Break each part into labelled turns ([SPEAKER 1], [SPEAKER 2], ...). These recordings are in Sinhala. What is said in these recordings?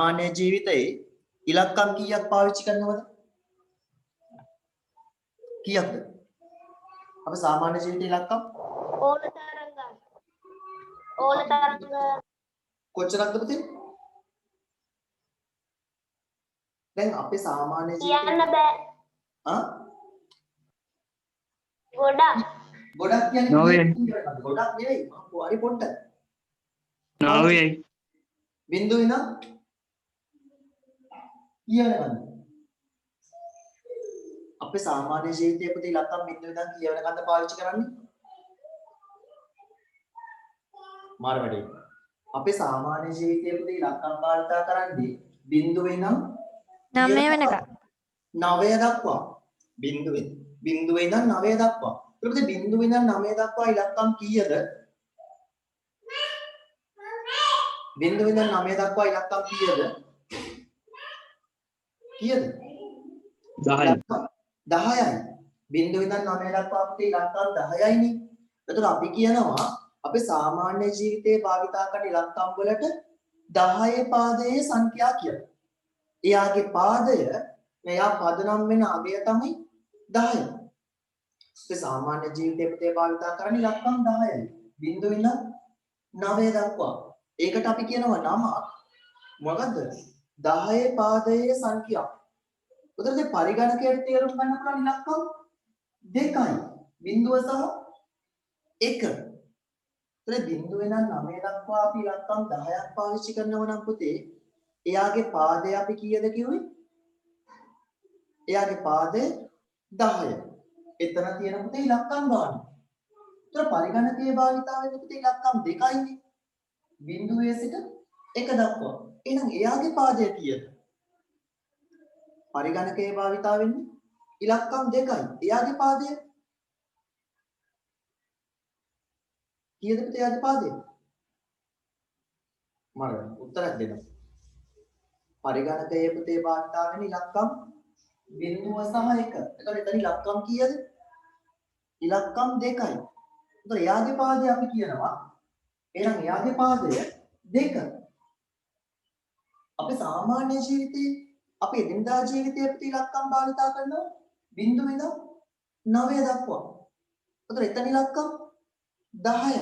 [SPEAKER 1] මානව ජීවිතේ ඉලක්කම් කීයක් පාවිච්චි කරනවද? කීයක්ද? අප සාමාන්‍ය ජීවිතේ ඉලක්කම්
[SPEAKER 2] ඕන තරංග
[SPEAKER 1] කොච්චරක්ද පුතේ? දැන් අපේ සාමාන්‍ය ජීවිතේ
[SPEAKER 2] කියන්න බෑ.
[SPEAKER 1] ආ ගොඩක් කියන්නේ ගොඩක් නෙවෙයි. හරි පොඩ්ඩක්.
[SPEAKER 3] 9යි.
[SPEAKER 1] බිංදුව ඉඳන් කියවනකන්ද? අපේ සාමාන්‍ය ජීවිතයේ පුතේ ඉලක්කම් බිංදුව ඉඳන් කියවනකන්ද පාවිච්චි කරන්නේ? මාර වැඩේ. අපේ සාමාන්‍ය ජීවිතයේ පුතේ ඉලක්කම් භාවිතා කරන්නේ බිංදුව ඉඳන්
[SPEAKER 4] 9 වෙනකම්.
[SPEAKER 1] 9 දක්වා. බිංදුව ඉඳන් 9 දක්වා. ඊට පස්සේ බිංදුව ඉඳන් 9 දක්වා ඉලක්කම් කීයද? බිංදුව ඉඳන් 9 දක්වා ඉලක්කම් කීයද? කීයද?
[SPEAKER 3] 10යි.
[SPEAKER 1] 10යි. බිංදුව ඉඳන් 9 දක්වා අපේ ඉලක්කම් 10යිනේ. එතකොට අපි කියනවා අපේ සාමාන්‍ය ජීවිතයේ භාවිතා කරන ඉලක්කම් වලට 10 පාදයේ සංඛ්‍යා කියලා. එයාගේ පාදය මෙයා පදනම් වෙන අගය තමයි 10. ඒ සාමාන්‍ය ජීවිතයේ පුතේ භාවිතා කරන ඉලක්කම් 10යි. බිංදුව ඉඳන් 9 දක්වා. ඒකට අපි කියනවා නම මොකද්ද? 10 පාදයේ සංඛ්‍යා. උදේ පරිගණකයට තේරුම් ගන්න පුළුවන් ඉලක්කම් දෙකයි. බිංදුව සහ 1. ඒතර බිංදුව ඉඳන් 9 දක්වා අපි ඉලක්කම් 10ක් පාවිච්චි කරනවා නම් පුතේ එයාගේ පාදය අපි කීයද කිව්වේ? එයාගේ පාදය 10. එතන තියෙන පුතේ ඉලක්කම් ගන්න. ඒතර පරිගණකයේ භාවිතා වෙන පුතේ ඉලක්කම් දෙකයිනේ. බිංදුවේ සිට 1 දක්වා. එහෙනම් එයාගේ පාදය කීයද? පරිගණකයේ භාවිතා වෙන්නේ ඉලක්කම් දෙකයි. එයාගේ පාදය කීයද පුතේ එයාගේ පාදය? මම උත්තරයක් දෙනවා. පරිගණකයේ පුතේ භාවිතා වෙන ඉලක්කම් බිංදුව සහ 1. එතකොට එතන ඉලක්කම් කීයද? ඉලක්කම් දෙකයි. එතකොට එයාගේ පාදය අපි කියනවා. එහෙනම් එයාගේ පාදය 2. අපි සාමාන්‍ය ජීවිතේ අපි එදිනදා ජීවිතයේ පුතේ ඉලක්කම් භාවිතා කරනවා බිංදුව ඉඳන් 9 දක්වා. එතකොට එතන ඉලක්කම් 10යි.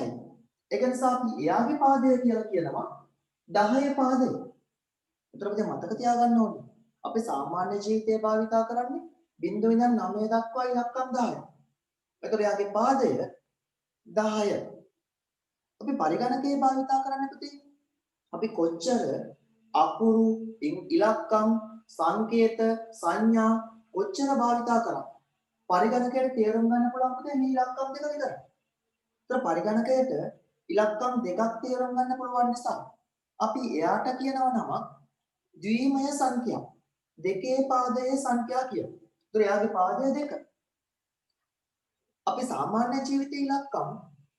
[SPEAKER 1] ඒක නිසා අපි එයාගේ පාදය කියලා කියනවා 10 පාදය. එතකොට අපි මතක තියාගන්න ඕනේ. අපි සාමාන්‍ය ජීවිතයේ භාවිතා කරන්නේ බිංදුව ඉඳන් 9 දක්වා ඉලක්කම් 10යි. එතකොට එයාගේ පාදය 10. අපි පරිගණකයේ භාවිතා කරන්නේ පුතේ අපි කොච්චර අකුරු ඉලක්කම් සංකේත සංඥා කොච්චර භාවිතා කරා පරිගණකයට තේරුම් ගන්න පුළුවන් පුතේ මේ ඉලක්කම් දෙක විතරයි. ඒතර පරිගණකයට ඉලක්කම් දෙකක් තේරුම් ගන්න පුළුවන් නිසා අපි එයාට කියනවා නමක් ද්විමය සංඛ්‍යා. දෙකේ පාදයේ සංඛ්‍යා කියලා. ඒතර එයාගේ පාදය 2. අපි සාමාන්‍ය ජීවිතේ ඉලක්කම්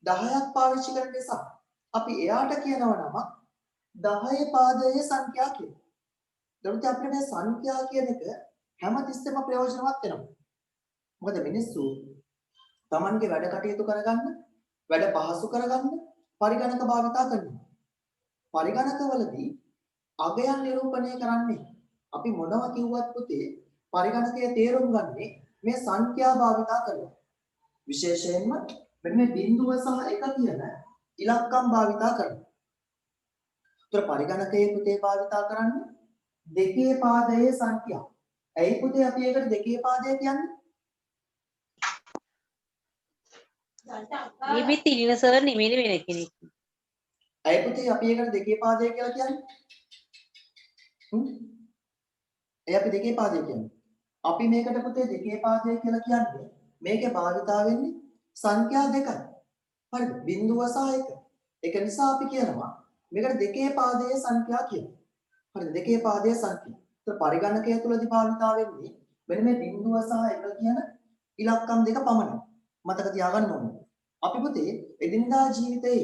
[SPEAKER 1] 10ක් පාවිච්චි කරන නිසා අපි එයාට කියනවා නමක් 10 පාදයේ සංඛ්‍යා කියලා. දැන් අපිට මේ සංඛ්‍යා කියන එක හැමතිස්සෙම ප්‍රයෝජනවත් වෙනවා. මොකද මිනිස්සු Tamanගේ වැඩ කටයුතු කරගන්න, වැඩ පහසු කරගන්න පරිගණක භාවිතා කරනවා. පරිගණකවලදී අගයන් නිරූපණය කරන්නේ අපි මොනවා කිව්වත් පුතේ පරිගණකයේ තේරුම් ගන්නේ මේ සංඛ්‍යා භාවිතා කරනවා. විශේෂයෙන්ම මෙන්න මේ බිංදුව සහ 1 කියන ඉලක්කම් භාවිතා කරනවා. ඒතර පරිගණකයේ පුතේ භාවිතා කරන්නේ දෙකේ පාදයේ සංඛ්‍යා. ඇයි පුතේ අපි ඒකට දෙකේ පාදය කියන්නේ?
[SPEAKER 5] මේ තිලින සර් නෙමෙයි වෙන කෙනෙක්.
[SPEAKER 1] ඇයි පුතේ අපි ඒකට දෙකේ පාදය කියලා කියන්නේ? ඒ අපි දෙකේ පාදය කියන්නේ. අපි මේකට පුතේ දෙකේ පාදය කියලා කියන්නේ මේකේ භාවිතා වෙන්නේ සංඛ්‍යා දෙකයි. හරිද? බිංදුව සහ 1. ඒක නිසා අපි කියනවා මේකට දෙකේ පාදයේ සංඛ්‍යා කියලා. හරිද? දෙකේ පාදයේ සංඛ්‍යා. ඒත් පරිගණකය තුලදී භාවිතා වෙන්නේ මෙන්න මේ බිංදුව සහ 1 කියන ඉලක්කම් දෙක පමණයි. මතක තියාගන්න ඕනේ. අපි පුතේ එදිනදා ජීවිතයේ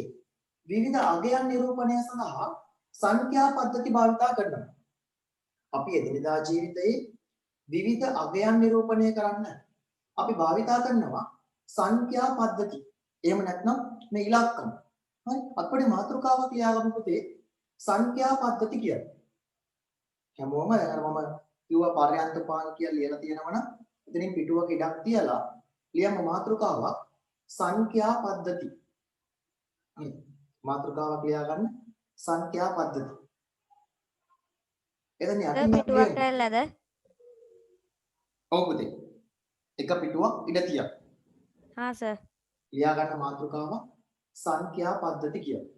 [SPEAKER 1] විවිධ අගයන් නිරූපණය සඳහා සංඛ්‍යා පද්ධති භාවිතා කරනවා. අපි එදිනදා ජීවිතයේ විවිධ අගයන් නිරූපණය කරන්න අපි භාවිතා කරනවා සංඛ්‍යා පද්ධති. එහෙම නැත්නම් මේ ඉලක්කම්. හරි? අපේ මාතෘකාවක් ලියාගමු පුතේ සංඛ්‍යා පද්ධති කියලා. හැමෝම දැන් අර මම කිව්වා පර්යන්ත පාන කියලා ලියලා තියෙනවා නම් එතනින් පිටුවක ඉඩක් තියලා ලියමු මාතෘකාවක් සංඛ්‍යා පද්ධති. හරි. මාතෘකාවක් ලියා ගන්න සංඛ්‍යා පද්ධති. එතන
[SPEAKER 4] සර්
[SPEAKER 1] යටින්
[SPEAKER 4] පිටුවක් කළාද?
[SPEAKER 1] ඔව් පුතේ. එක පිටුවක් ඉඩ තියක්.
[SPEAKER 4] හා සර්.
[SPEAKER 1] ලියා ගන්න මාතෘකාවක් සංඛ්‍යා පද්ධති කියලා.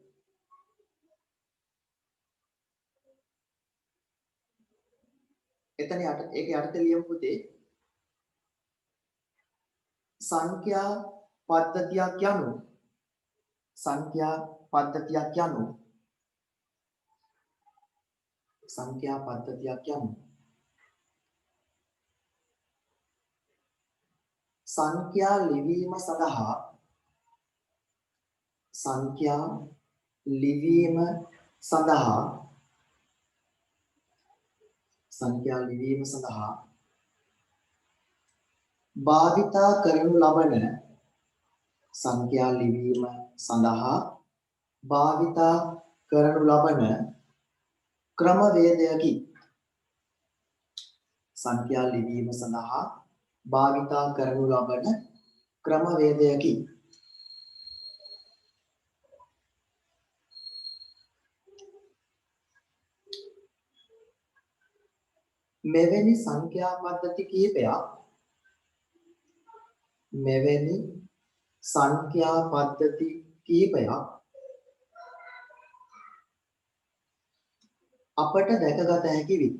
[SPEAKER 1] එතන යට ඒක යටතේ ලියමු පුතේ සංඛ්‍යා පද්ධතියක් යනු සංඛ්‍යා පද්ධතියක් යනු සංඛ්‍යා පද්ධතියක් යනු සංඛ්‍යා ලිවීම සඳහා සංඛ්‍යා ලිවීම සඳහා සංඛ්‍යා ලිවීම සඳහා භාවිතා කරනු ලබන සංඛ්‍යා ලිවීම සඳහා භාවිතා කරනු ලබන ක්‍රමවේදයකි. සංඛ්‍යා ලිවීම සඳහා භාවිතා කරනු ලබන ක්‍රමවේදයකි. මෙවැනි සංඛ්‍යා පද්ධති කිහිපයක් මෙවැනි සංඛ්‍යා පද්ධති කිහිපයක් අපට දැකගත හැකි වේ.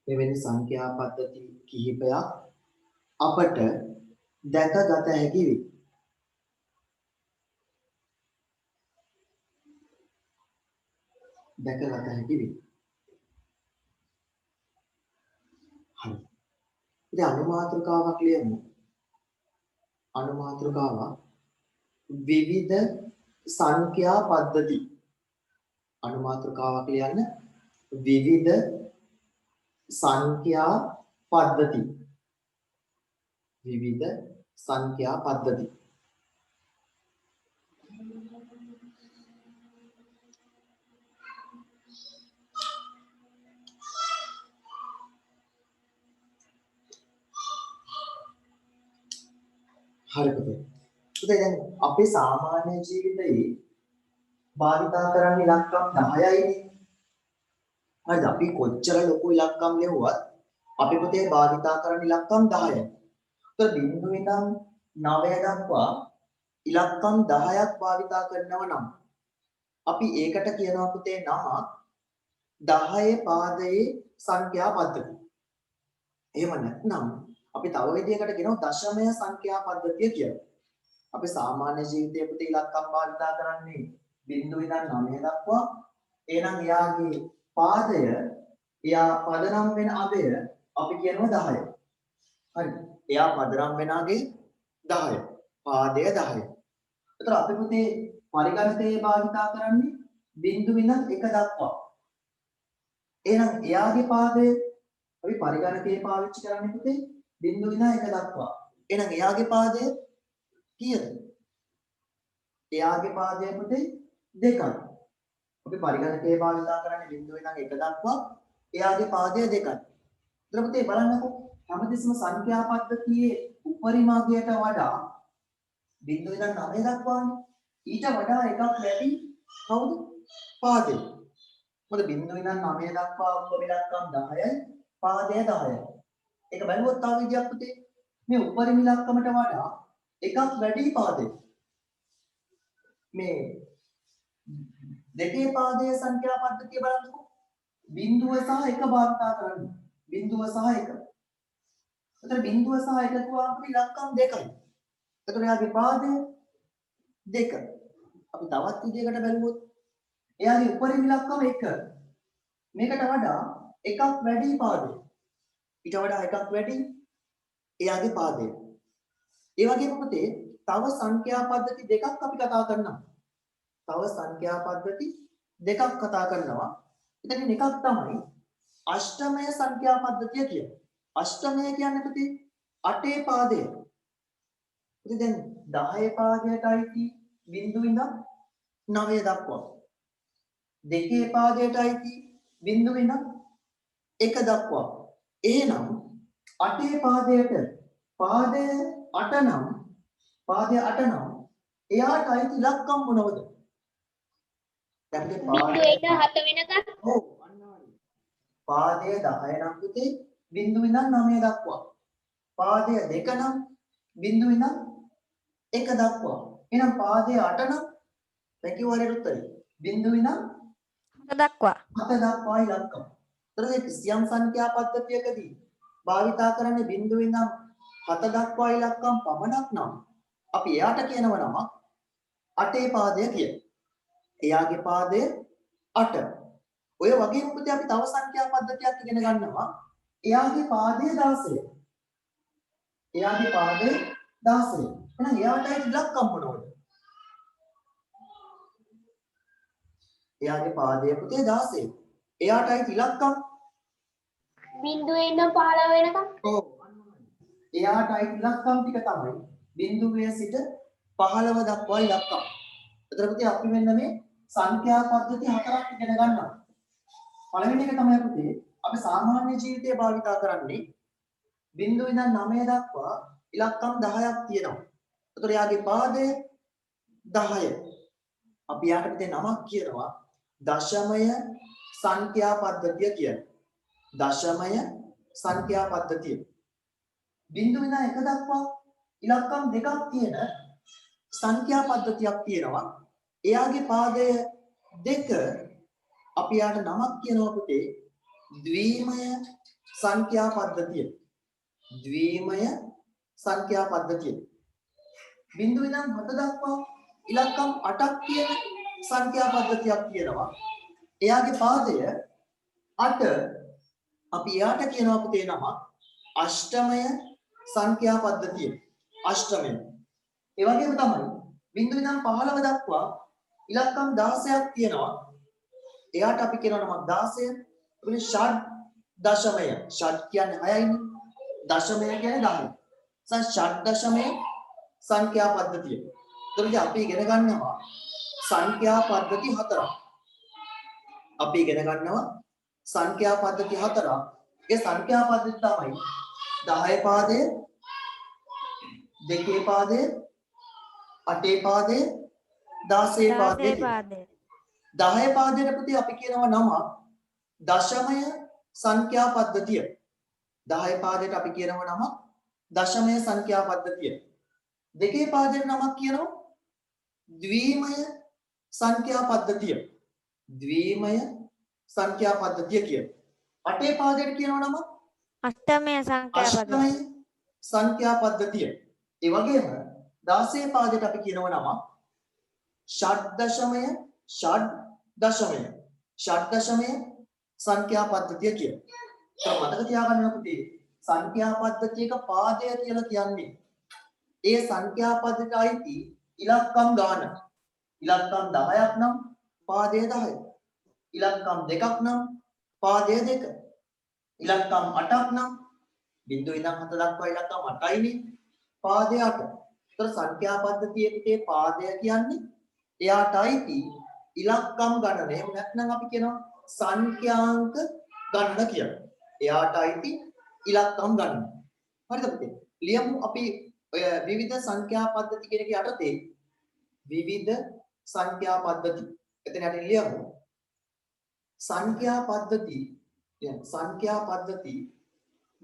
[SPEAKER 1] මෙවැනි සංඛ්‍යා පද්ධති කිහිපයක් අපට දැකගත හැකි වේ. දැකගත හැකි වේ. හරි. ඉතින් අනුමාත්‍රකාවක් ලියමු. අනුමාත්‍රකාවක් විවිධ සංඛ්‍යා පද්ධති. අනුමාත්‍රකාවක් ලියන්න විවිධ සංඛ්‍යා පද්ධති. විවිධ සංඛ්‍යා පද්ධති. හරි පුතේ. පුතේ දැන් අපේ සාමාන්‍ය ජීවිතයේ භාවිතා කරන්නේ ඉලක්කම් 10යිනේ. හරිද? අපි කොච්චර ලොකු ඉලක්කම් ලියුවත් අපි පුතේ භාවිතා කරන ඉලක්කම් 10යි. ඒතර බිංදුව ඉඳන් 9 දක්වා ඉලක්කම් 10ක් භාවිතා කරනවා නම් අපි ඒකට කියනවා පුතේ නම 10 පාදයේ සංඛ්‍යා පද්ධතිය. එහෙම නැත්නම් අපි තව විදිහකට කියනවා දශමය සංඛ්‍යා පද්ධතිය කියලා. අපි සාමාන්‍ය ජීවිතයේ පුතේ ඉලක්කම් භාවිතා කරන්නේ බිංදුව ඉඳන් 9 දක්වා. එහෙනම් එයාගේ පාදය එයා පදනම් වෙන අගය අපි කියනවා 10. හරි. එයා පදනම් වෙන අගය 10. පාදය 10. ඒතර අපි පුතේ පරිගණකයේ භාවිතා කරන්නේ බිංදුව ඉඳන් 1 දක්වා. එහෙනම් එයාගේ පාදය අපි පරිගණකයේ පාවිච්චි කරන්නේ පුතේ බිංදුව ඉඳන් 1 දක්වා. එහෙනම් එයාගේ පාදය කීයද? එයාගේ පාදය පුතේ 2යි. අපි පරිගණකයේ භාවිතා කරන්නේ බිංදුව ඉඳන් 1 දක්වා. එයාගේ පාදය 2යි. ඊට පුතේ බලන්නකෝ හැමතිස්සම සංඛ්‍යා පද්ධතියේ උපරිම අගයට වඩා බිංදුව ඉඳන් 9 දක්වානේ. ඊට වඩා එකක් වැඩි කවුද? පාදය. මොකද බිංදුව ඉඳන් 9 දක්වා උපරිම ඉලක්කම් 10යි, පාදය 10යි. ඒක බලුවොත් තව විදියක් පුතේ. මේ උපරිම ඉලක්කමට වඩා එකක් වැඩි පාදය. මේ දෙකේ පාදයේ සංඛ්‍යා පද්ධතිය බලන්නකෝ. බිංදුව සහ 1 භාවිතා කරන්න. බිංදුව සහ 1. එතන බිංදුව සහ 1 කියවම ඉලක්කම් 2යි. එතකොට එයාගේ පාදය 2. අපි තවත් විදිහකට බැලුවොත් එයාගේ උපරිම ඉලක්කම 1. මේකට වඩා එකක් වැඩි පාදය. ඊට වඩා එකක් වැඩි එයාගේ පාදය. ඒ වගේම පුතේ තව සංඛ්‍යා පද්ධති දෙකක් අපි කතා කරනවා. තව සංඛ්‍යා පද්ධති දෙකක් කතා කරනවා. එතනින් එකක් තමයි අෂ්ටමය සංඛ්‍යා පද්ධතිය කියන්නේ. අෂ්ටමය කියන්නේ පුතේ 8 පාදය. ඉතින් දැන් 10 පාදයට අයිති බිංදුව ඉඳන් 9 දක්වා. 2 පාදයට අයිති බිංදුව ඉඳන් 1 දක්වා. එහෙනම් 8 පාදයට පාදය 8 නම් එයාට අයිති ඉලක්කම් මොනවද? දැන් මේ
[SPEAKER 2] බිංදුවේ ඉඳන් 7 වෙනකන්.
[SPEAKER 1] ඔව් අන්න හරි. පාදය 10 නම් පුතේ බිංදුව ඉඳන් 9 දක්වා. පාදය 2 නම් බිංදුව ඉඳන් 1 දක්වා. එහෙනම් පාදය 8 නම් දැන් කිව්වනේ උත්තරේ. බිංදුව ඉඳන්
[SPEAKER 4] 7 දක්වා.
[SPEAKER 1] 7 දක්වා ඉලක්කම්. ඒතර කිසියම් සංඛ්‍යා පද්ධතියකදී භාවිතා කරන්නේ බිංදුව ඉඳන් 7 දක්වා ඉලක්කම් පමණක් නම් අපි එයාට කියනව නම 8 පාදය කියලා. එයාගේ පාදය 8. ඔය වගේම පුතේ අපි තව සංඛ්‍යා පද්ධතියක් ඉගෙන ගන්නවා. එයාගේ පාදය 16. එයාගේ පාදය 16. එහෙනම් එයාට ඉලක්කම් මොනවද? එයාගේ පාදය පුතේ 16. එයාට ඉලක්කම්
[SPEAKER 2] බිංදුවේ ඉඳන් 15 වෙනකන්.
[SPEAKER 1] ඔව්. එයාට ඉලක්කම් ටික තමයි බිංදුවේ සිට 15 දක්වා ඉලක්කම්. එතකොට පුතේ අපි මෙන්න මේ සංඛ්‍යා පද්ධති හතරක් ඉගෙන ගන්නවා. පළවෙනි එක තමයි පුතේ අපි සාමාන්‍ය ජීවිතයේ භාවිතා කරන්නේ බිංදුව ඉඳන් 9 දක්වා ඉලක්කම් 10ක් තියෙනවා. එතකොට යාගේ පාදය 10. අපි යාට පුතේ නමක් කියනවා දශමය සංඛ්‍යා පද්ධතිය කියලා. දශමය සංඛ්‍යා පද්ධතිය. බිංදුව ඉඳන් 1 දක්වා ඉලක්කම් දෙකක් තියෙන සංඛ්‍යා පද්ධතියක් තියෙනවා. එයාගේ පාදය 2 අපි යාට නමක් කියනවා පුතේ ද්විමය සංඛ්‍යා පද්ධතිය. ද්විමය සංඛ්‍යා පද්ධතිය. බිංදුව ඉඳන් 7 දක්වා ඉලක්කම් 8ක් තියෙන සංඛ්‍යා පද්ධතියක් තියෙනවා. එයාගේ පාදය 8 අපි යාට කියනවා පුතේ නම අෂ්ටමය සංඛ්‍යා පද්ධතිය. අෂ්ටමය. ඒ වගේම තමයි බිංදුව ඉඳන් 15 දක්වා ඉලක්කම් 16ක් තියෙනවා. එයාට අපි කියනවා නමක් 16. එතකොට ෂඩ් දශමය. ෂඩ් කියන්නේ 6යිනේ. දශමය කියන්නේ 10. ෂඩ් දශමය සංඛ්‍යා පද්ධතිය. එතකොට අපි ඉගෙන ගන්නවා සංඛ්‍යා පද්ධති 4ක්. අපි ඉගෙන ගන්නවා සංඛ්‍යා පද්ධති 4ක්. ඒ සංඛ්‍යා පද්ධති තමයි 10 පාදය, 2 පාදය, 8 පාදය, 16 පාදය.
[SPEAKER 4] 16 පාදේ.
[SPEAKER 1] 10 පාදයට පුතේ අපි කියනවා නම දශමය සංඛ්‍යා පද්ධතිය. 10 පාදයට අපි කියනවා නම දශමය සංඛ්‍යා පද්ධතිය. 2 පාදයට නමක් කියනවා ද්විමය සංඛ්‍යා පද්ධතිය. ද්විමය සංඛ්‍යා පද්ධතිය කියන. 8 පාදයට කියනවා නම
[SPEAKER 4] අෂ්ටමය සංඛ්‍යා
[SPEAKER 1] අෂ්ටමය
[SPEAKER 4] පද්ධතිය.
[SPEAKER 1] සංඛ්‍යා පද්ධතිය. ඒ වගේම 16 පාදයට අපි කියනවා නම ෂඩ් දශමය සංඛ්‍යා පද්ධතිය කියන. ඒක මතක තියාගන්න පුතේ. සංඛ්‍යා පද්ධතියක පාදය කියලා කියන්නේ ඒ සංඛ්‍යා පද්ධතියට අයිති ඉලක්කම් ගාන. ඉලක්කම් 10ක් නම් පාදය 10. ඉලක්කම් 2ක් නම් පාදය 2. ඉලක්කම් 8ක් නම් බිංදුව ඉඳන් 7 දක්වා ඉලක්කම් 8යිනේ. පාදය 8. ඒතර සංඛ්‍යා පද්ධතියේ පුතේ පාදය කියන්නේ එයාට අයිති ඉලක්කම් ගණන. එහෙම නැත්නම් අපි කියනවා සංඛ්‍යාංක ගණන කියලා. එයාට අයිති ඉලක්කම් ගණන. හරිද පුතේ? ලියමු අපි ඔය විවිධ සංඛ්‍යා පද්ධති කියන එක යටතේ විවිධ සංඛ්‍යා පද්ධති. එතන යටින් ලියමු. සංඛ්‍යා පද්ධති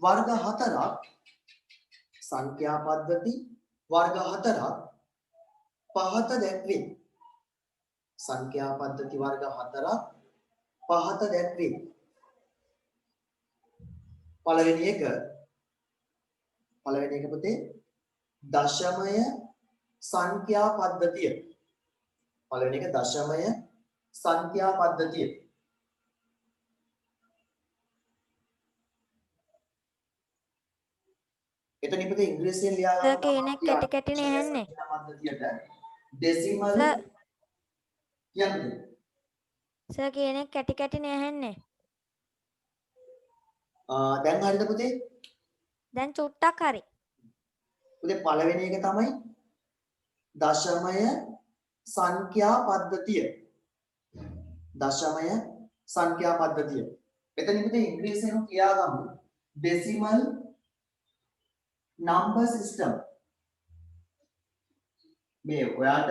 [SPEAKER 1] වර්ග 4ක්. සංඛ්‍යා පද්ධති වර්ග 4ක් පහත දැක්වේ. සංඛ්‍යා පද්ධති වර්ග 4ක් පහත දැක්වේ. පළවෙනි එක පුතේ දශමය සංඛ්‍යා පද්ධතිය. පළවෙනි එක දශමය සංඛ්‍යා පද්ධතිය. එතන ඉපදේ ඉංග්‍රීසියෙන් ලියා ගන්න.
[SPEAKER 4] සර් කෙනෙක් කැටි කැටිනේ ඇහන්නේ.
[SPEAKER 1] පද්ධතියට ඩෙසිමල් කියන්නේ.
[SPEAKER 4] සර් කෙනෙක් කැටි කැටිනේ ඇහන්නේ.
[SPEAKER 1] දැන් හරිද පුතේ?
[SPEAKER 4] දැන් චුට්ටක් හරි.
[SPEAKER 1] පුතේ පළවෙනි එක තමයි දශමය සංඛ්‍යා පද්ධතිය. දශමය සංඛ්‍යා පද්ධතිය. එතන පුතේ ඉංග්‍රීසියෙන් ක්‍රියාගමු decimal number system. මේ ඔයාට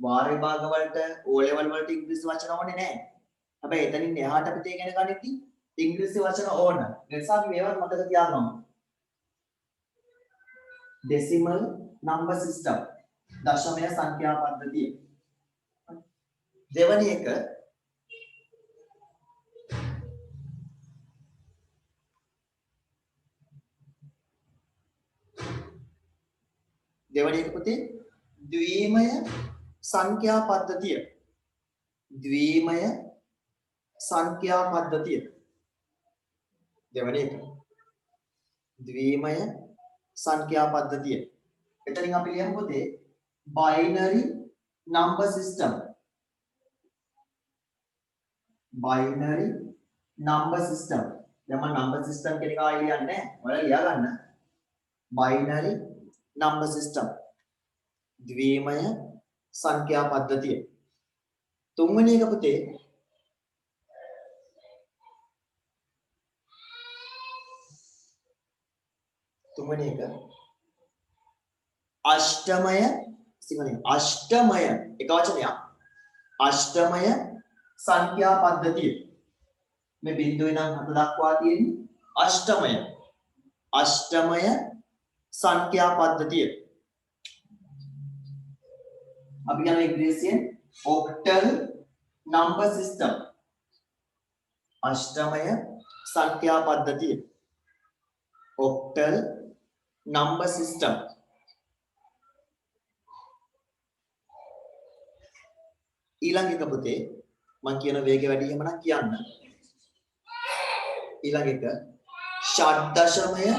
[SPEAKER 1] වාර විභාග වලට O level වලට ඉංග්‍රීසි වචන ඕනේ නැහැ. හැබැයි එතනින් එහාට අපි ඉගෙන ගන්නෙත් ඉංග්‍රීසි වචන ඕන. ඒ නිසා අපි මේවත් මතක තියාගමු. decimal number system. දශමය සංඛ්‍යා පද්ධතිය. දෙවැනි එක පුතේ ද්විමය සංඛ්‍යා පද්ධතිය. ද්විමය සංඛ්‍යා පද්ධතිය. දෙවැනි එක ද්විමය සංඛ්‍යා පද්ධතිය. එතනින් අපි ලියමු පුතේ binary number system. binary number system. දැන් මම number system කියන එක ආයෙ ලියන්නේ නැහැ. ඔයාලා ලියා ගන්න. binary number system. ද්විමය සංඛ්‍යා පද්ධතිය. තුන්වෙනි එක පුතේ අෂ්ටමය සිංහලෙන් අෂ්ටමය එක වචනයක් අෂ්ටමය සංඛ්‍යා පද්ධතිය. මේ බිංදුවේ ඉඳන් 7 දක්වා තියෙන්නේ අෂ්ටමය සංඛ්‍යා පද්ධතිය. අපි කියන ඉංග්‍රීසියෙන් octal number system. අෂ්ටමය සංඛ්‍යා පද්ධතිය. octal number system. ඊළඟ එක පුතේ මම කියන වේගය වැඩි එහෙමනම් කියන්න. ඊළඟ එක ෂඩ්දශමය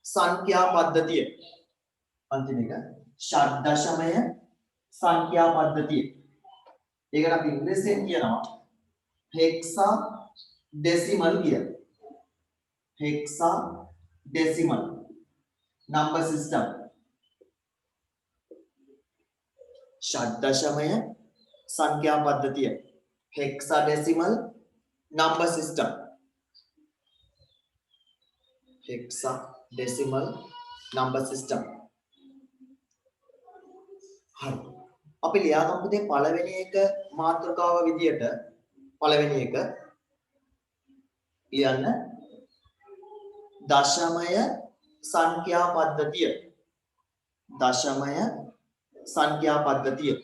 [SPEAKER 1] සංඛ්‍යා පද්ධතිය. අන්තිම එක ෂඩ්දශමය සංඛ්‍යා පද්ධතිය. ඒකට අපි ඉංග්‍රීසියෙන් කියනවා හෙක්සා ඩෙසිමල් කියලා. හෙක්සා ඩෙසිමල් number system. षड्दशमय संख्या पद्धति hexadecimal number system. Hexadecimal number system. හරි. අපි ලියාගමු පුතේ පළවෙනි එක මාතෘකාව විදියට පළවෙනි එක ලියන්න දශමය සංඛ්‍යා පද්ධතිය. දශමය සංඛ්‍යා පද්ධතිය.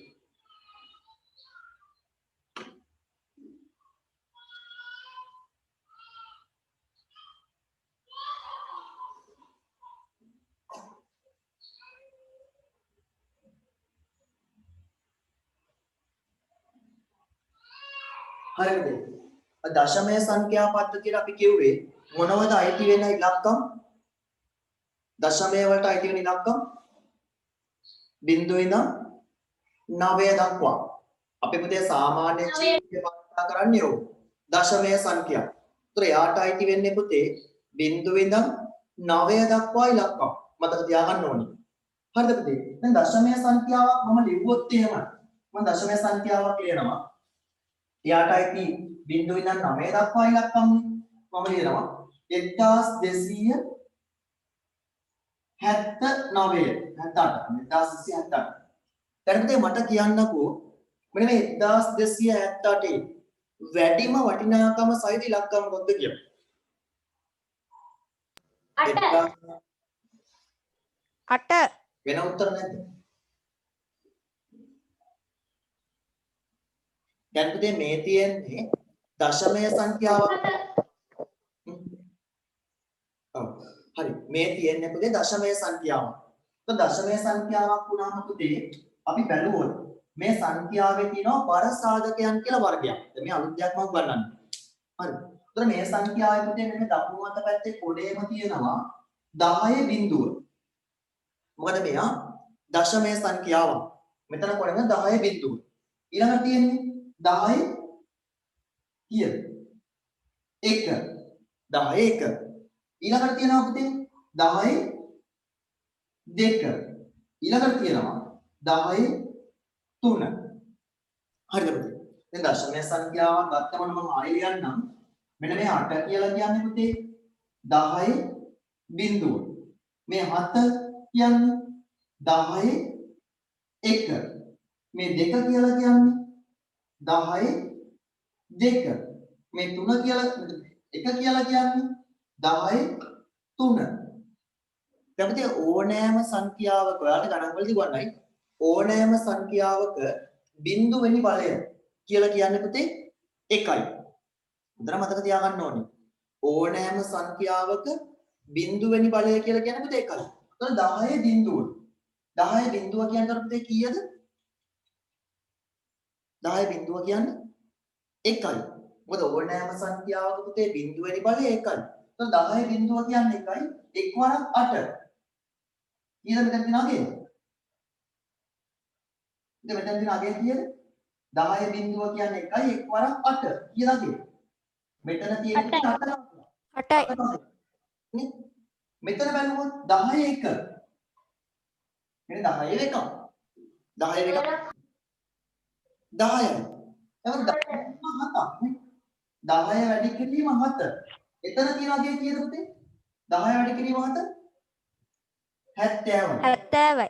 [SPEAKER 1] හරිද? දශමය සංඛ්‍යා පද්ධතියට අපි කිව්වේ මොනවද අයිති වෙන ඉලක්කම්? දශමය වලට අයිති වෙන ඉලක්කම් බිංදුවේ ඉඳන් 9 දක්වා. අපි පුතේ සාමාන්‍ය ජීවිතය වාර්තා කරන්නේ ඕක. දශමය සංඛ්‍යා. ඒතර යාට අයිති වෙන්නේ පුතේ බිංදුවේ ඉඳන් 9 දක්වා ඉලක්කම්. මතක තියාගන්න ඕනේ. හරිද පුතේ? දැන් දශමය සංඛ්‍යාවක් මම ලිව්වොත් එහෙම මම දශමය සංඛ්‍යාවක් ලියනවා. යාට අයිති බිංදුවේ ඉඳන් 9 දක්වා ඉලක්කම් මම ලියනවා 1200 1278. දැන් මට කියන්නකෝ මෙන්න මේ 1278 වැඩිම වටිනාකම සහිත ඉලක්කම මොකක්ද කියලා.
[SPEAKER 4] 8
[SPEAKER 1] වෙන උත්තර නැද්ද? දැන් පුතේ මේ තියෙන්නේ දශමය සංඛ්‍යාවක්. හරි මේ තියෙන්නේ පුතේ දශමය සංඛ්‍යාවක්. તો දශමය සංඛ්‍යාවක් වුණාම පුතේ අපි බැලුවොත් මේ සංඛ්‍යාවේ තියෙනවා බර සාධකයන් කියලා වර්ගයක්. දැන් මේ අලුත් දෙයක් මම ගන්නන්නේ. හරි. ඒතර මේ සංඛ්‍යාවේ පුතේ මෙන්න දකුණු අත පැත්තේ කොටේම තියෙනවා 10 බිංදුව. මොකද මෙයා දශමය සංඛ්‍යාවක්. මෙතන කොටේම 10 බිංදුව. ඊළඟට තියෙන්නේ 10 කීයද? 1. 10 1. ඊළඟට තියෙනවා පුතේ 10 2. ඊළඟට තියෙනවා 10 3. හරිද පුතේ? දැන් දශමය සංඛ්‍යාවක් ගත්තම මම ආයෙ ලියන්නම් මෙන්න මේ 8 කියලා කියන්නේ පුතේ 10 බිඳුව. මේ 7 කියන්නේ 10 1. මේ 2 කියලා කියන්නේ 10 2. මේ 3 කියලා 1 කියලා කියන්නේ 10 3. දැන් පුතේ ඕනෑම සංඛ්‍යාවක ඔයාලට ගණන් වලදී ගන්නයි ඕනෑම සංඛ්‍යාවක බිඳු වෙනි බලය කියලා කියන්නේ පුතේ 1යි. හොඳට මතක තියාගන්න ඕනේ. ඕනෑම සංඛ්‍යාවක බිඳු වෙනි බලය කියලා කියන්නේ පුතේ 1යි. එතකොට 10 බිඳුව. 10 බිඳුව කියන්නේ පුතේ කීයද? 10 බිඳුව කියන්නේ 1යි. මොකද ඕනෑම සංඛ්‍යාවක පුතේ බිඳු වෙනි බලය 1යි. එතකොට 10 බිඳුව කියන්නේ 1යි. 1 වරක් 8. කීයද මෙතන තියෙන අගය? ඉතින් මෙතන තියෙන අගය කීයද? 10 බිඳුව කියන්නේ 1යි 1 වරක් 8. කීයද අගය? මෙතන තියෙන 8.
[SPEAKER 4] 8යි.
[SPEAKER 1] නේ? මෙතන බලමුකෝ 10 1. මෙන්න 10 1. 10 1 10යි. එතකොට 7ක් නේ. 10 වැඩි කිරීම 7. එතන තියෙන අගය කීයද පුතේ? 10 වැඩි කිරීම 7 70යි.
[SPEAKER 4] 70යි.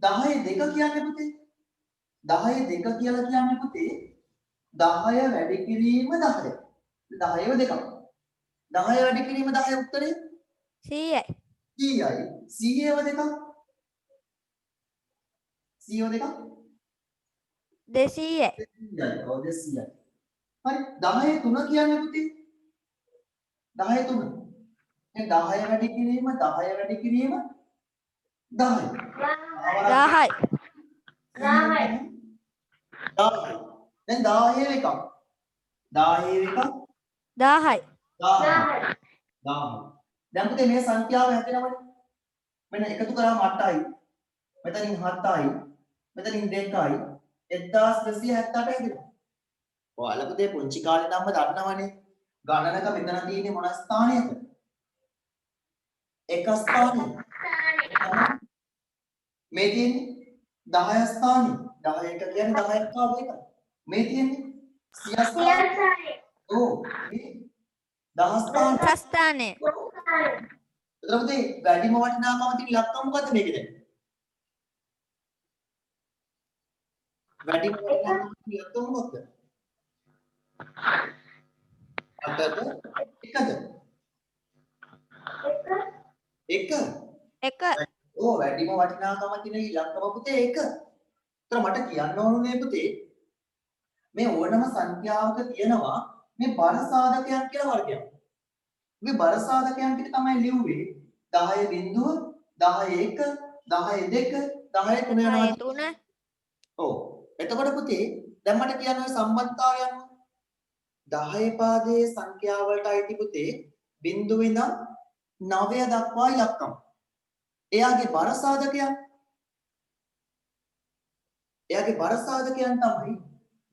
[SPEAKER 1] 10 2 කියන්නේ පුතේ 10 2 කියලා කියන්නේ පුතේ 10 වැඩි කිරීම 10. 10ව 2ක්. 10 වැඩි කිරීම 10 උත්තරේ
[SPEAKER 4] 100යි.
[SPEAKER 1] 100යි. 100ව 2ක්. 100ව 2ක්
[SPEAKER 4] 200යි.
[SPEAKER 1] 200යි. ඔව් 200යි. හරි 10 3 කියන්නේ පුතේ 10 3. දැන් 10 වැඩි කිරීම 10 වැඩි කිරීම 10යි.
[SPEAKER 4] 10යි.
[SPEAKER 1] 10යි. දැන් 10 එකක්. 10 එකක්
[SPEAKER 4] 10යි.
[SPEAKER 1] 10යි. දැන් පුතේ මේ සංඛ්‍යාව හැදෙනවනේ. මෙන්න එකතු කරාම 8යි. මෙතනින් 7යි. මෙතනින් 2යි. 1278 හැදෙනවා. ඔයාලා පුතේ පුංචි කාලේ නම් දන්නවනේ. ගණනක මෙතන තියෙන්නේ මොන ස්ථානයකද? එක ස්ථානයක. මේ තියෙන්නේ 10 ස්ථානෙ. 10 එක කියන්නේ 10ක් ආව එක. මේ තියෙන්නේ 100 ස්ථානෙ. ඔව්. මේ 10 ස්ථාන.
[SPEAKER 4] ස්ථානය.
[SPEAKER 1] එතකොට පුතේ වැඩිම වටිනාකම තියෙන ඉලක්කම මොකද්ද මේකේ දැන්? වැඩිම වටිනාකම තියෙන ඉලක්කම මොකක්ද? 8ද 1ද? 1.
[SPEAKER 4] 1.
[SPEAKER 1] ඕ වැඩිම වටිනාකම තියෙන ඉලක්කම පුතේ 1. ඒතර මට කියන්න ඕනේ පුතේ මේ ඕනම සංඛ්‍යාවක තියෙනවා මේ බර සාධකයන් කියලා වර්ගයක්. මේ බර සාධකයන් ටික තමයි ලිව්වේ 10 බිඳුව 10 1 10 2 10 3 යනවා.
[SPEAKER 4] 3.
[SPEAKER 1] ඔව්. එතකොට පුතේ දැන් මට කියන්න ඔය සම්බන්ධතාවයන් 10 පාදයේ සංඛ්‍යා වලට අයිති පුතේ බිඳුව ඉඳන් 9 දක්වා ඉලක්කම්. එයාගේ බර සාධකයන් තමයි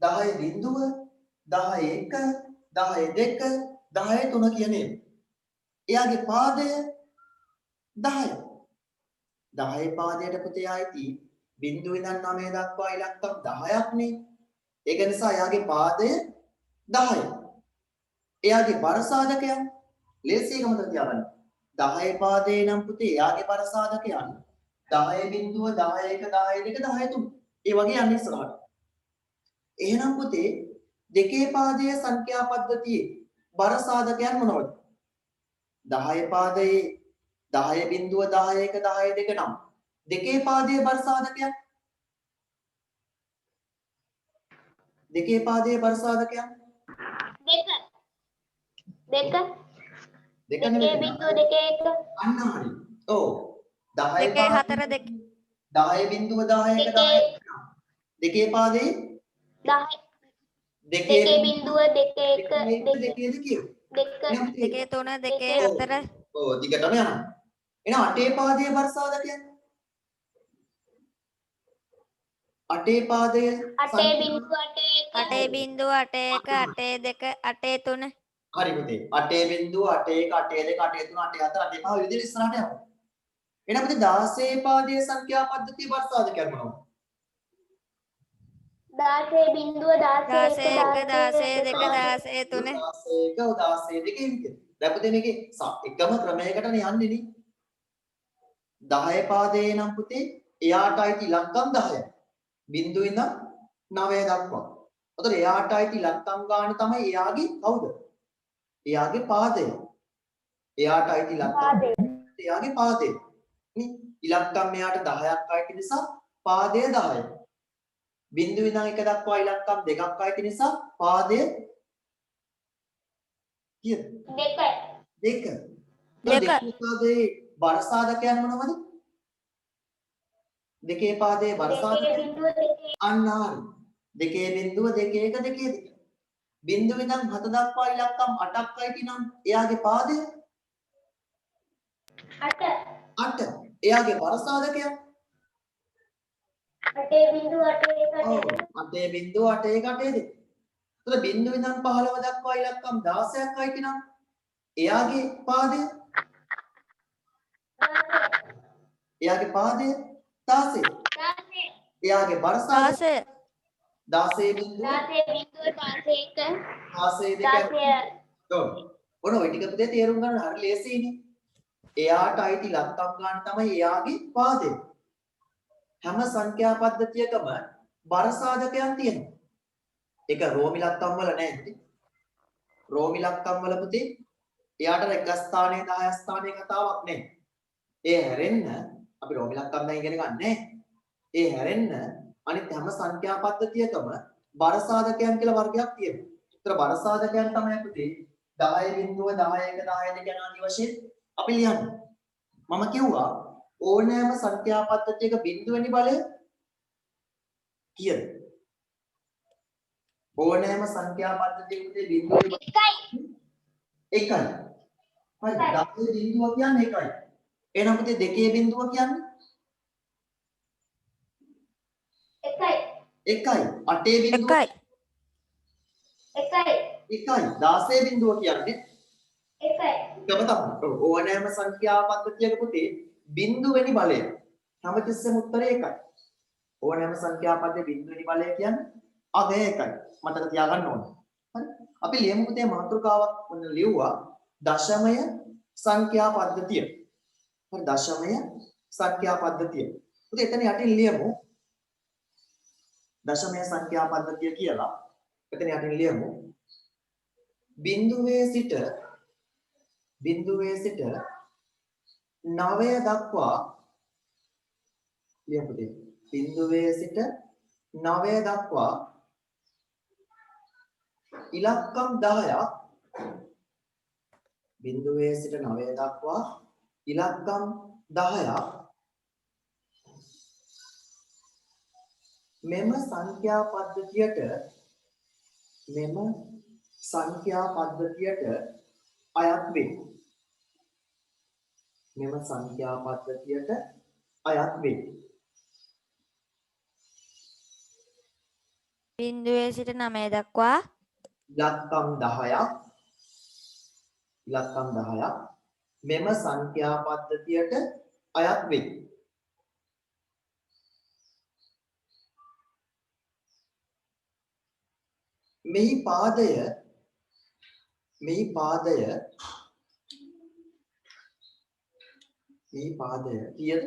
[SPEAKER 1] 10 බිඳුව 10 1 10 2 10 3 කියන ඒවා. එයාගේ පාදය 10. 10 පාදයට පුතේ ආйти බිඳුව ඉඳන් 9 දක්වා ඉලක්කම් 10ක් නේ. ඒක නිසා එයාගේ පාදය 10යි. එයාගේ බර සාධකයන් ලේසියකම තියාගන්න. 10 පාදේ නම් පුතේ එයාගේ බර සාධකයන් 10 බිඳුව 10 1 10 2 10 3. ඒ වගේ යන්නේ ඉස්සරහට. එහෙනම් පුතේ දෙකේ පාදයේ සංඛ්‍යා පද්ධතියේ බර සාධකයන් මොනවද? 10 පාදයේ 10 බිඳුව 10 1 10 2 නම් දෙකේ පාදයේ බර සාධකයන් දෙකේ පාදයේ බර සාධකයන්
[SPEAKER 2] 2
[SPEAKER 1] දෙක
[SPEAKER 2] දෙකේ
[SPEAKER 1] නෙමෙයි.
[SPEAKER 2] බිඳුව දෙකේ එක
[SPEAKER 1] අන්න හරි. ඔව්. 10
[SPEAKER 4] දෙකේ 4 දෙක
[SPEAKER 1] 10 බිඳුව 10 1 10 දෙකේ පාදයේ
[SPEAKER 2] 10 දෙකේ බිඳුව දෙකේ එක
[SPEAKER 1] දෙකේද කියෝ.
[SPEAKER 4] දෙකේ 3 දෙකේ 4
[SPEAKER 1] ඔව් දිගටම යනවා. එහෙනම් අටේ පාදයේ බර සාධකයන් 8 පාදයේ
[SPEAKER 2] 8 බිඳුව 8
[SPEAKER 4] 8 බිඳුව 8 1 8 2 8 3
[SPEAKER 1] හරි පුතේ 8 බිඳුව 8 1 8 2 8 3 8 4 8 5 විදිහට ඉස්සරහට යනවා. එහෙනම් පුතේ 16 පාදයේ සංඛ්‍යා පද්ධතිය බර සාධකයන් මොනවද?
[SPEAKER 2] 16 බිංදුව 16
[SPEAKER 4] 16 1
[SPEAKER 2] 1
[SPEAKER 4] 16 2 16 3
[SPEAKER 1] 16 දෙකේ විදියට. දැන් පුතේ මේකේ එකම ක්‍රමයකටනේ යන්නේ නේ. 10 පාදයේ නම් පුතේ එයාට අයිති ඉලක්කම් 10යි. බිංදුව ඉඳන් 9 දක්වා. එතකොට එයාට අයිති ඉලක්කම් ගාන තමයි එයාගේ කවුද? එයාගේ පාදය. එයාට අයිති ඉලක්කම් එයාගේ පාදය. නේ? ඉලක්කම් එයාට 10ක් අයිති නිසා පාදය 10යි. බිංදුව ඉඳන් 1 දක්වා ඉලක්කම් දෙකක් අයිති නිසා පාදය කීයද? 2. දෙකේ පාදයේ බර සාධකයන් මොනවද? දෙකේ පාදයේ බර සාධකයන් අන්න හරි. දෙකේ බිංදුව 2 1 2 2. බිංදුව ඉඳන් 7 දක්වා ඉලක්කම් 8ක් අයිති නම් එයාගේ පාදය 8. එයාගේ බර සාධකයන්
[SPEAKER 2] 8 බිංදුව 8 1
[SPEAKER 1] 8 බිංදුව 8 1 8 2. එතකොට බිංදුව ඉඳන් 15 දක්වා ඉලක්කම් 16ක් අයිති නම් එයාගේ පාදය 16. එයාගේ බර සාධකයන් 16 බිංදුව 16 2. ඔන්න ඔය ටික පුතේ තේරුම් ගන්න හරි ලේසියිනේ. එයාට අයිති ඉලක්කම් ගන්න තමයි එයාගේ පාදය. හැම සංඛ්‍යා පද්ධතියකම බර සාධකයන් තියෙනවා. ඒක රෝම ඉලක්කම් වල නැහැ පුතේ. රෝම ඉලක්කම් වල පුතේ එයාට එක ස්ථානයේ 10 ස්ථානයේ කතාවක් නැහැ. ඒ හැරෙන්න අපි රෝම ඉලක්කම් දැන් ඉගෙන ගන්නෑ. ඒ හැරෙන්න අනිත් හැම සංඛ්‍යා පද්ධතියකම බර සාධකයන් කියලා වර්ගයක් තියෙනවා. ඒතර බර සාධකයන් තමයි පුතේ 10 බිංදුව 10 1 10 2 යන ආදී වශයෙන් අපි ලියන්නේ. මම කිව්වා ඕනෑම සංඛ්‍යා පද්ධතියක බිංදුවෙනි බලය කීයද? ඕනෑම සංඛ්‍යා පද්ධතියක පුතේ බිංදුවෙනි බලය 1යි. හරි 10 බිංදුව කියන්නේ 1යි. එහෙනම් පුතේ දෙකේ බිංදුව කියන්නේ 1යි. 8 බිංදුව
[SPEAKER 4] 1යි
[SPEAKER 1] 16 බිංදුව කියන්නේ 1යි. තමයි. ඕනෑම සංඛ්‍යා පද්ධතියක පුතේ බිංදුවෙනි බලය හැමතිස්සෙම උත්තරේ 1යි. ඕනෑම සංඛ්‍යා පද්ධතියේ බිංදුවෙනි බලය කියන්නේ අගය 1යි. මතක තියාගන්න ඕනේ. හරි. අපි ලියමු පුතේ මාතෘකාවක් ඔන්න ලිව්වා දශමය සංඛ්‍යා පද්ධතිය. හරි දශමය සංඛ්‍යා පද්ධතිය. පුතේ එතන යටින් ලියමු දශමය සංඛ්‍යා පද්ධතිය කියලා. එතන යටින් ලියමු බිංදුවේ සිට 9 දක්වා ලියමු පුතේ. බිංදුවේ සිට 9 දක්වා ඉලක්කම් 10ක් බිංදුවේ සිට 9 දක්වා ඉලක්කම් 10ක් මෙම සංඛ්‍යා පද්ධතියට අයත් වේ. මෙම සංඛ්‍යා පද්ධතියට අයත් වේ.
[SPEAKER 4] බිංදුවේ සිට 9 දක්වා
[SPEAKER 1] ඉලක්කම් 10ක් මෙම සංඛ්‍යා පද්ධතියට අයත් වේ. මෙහි පාදය කීයද?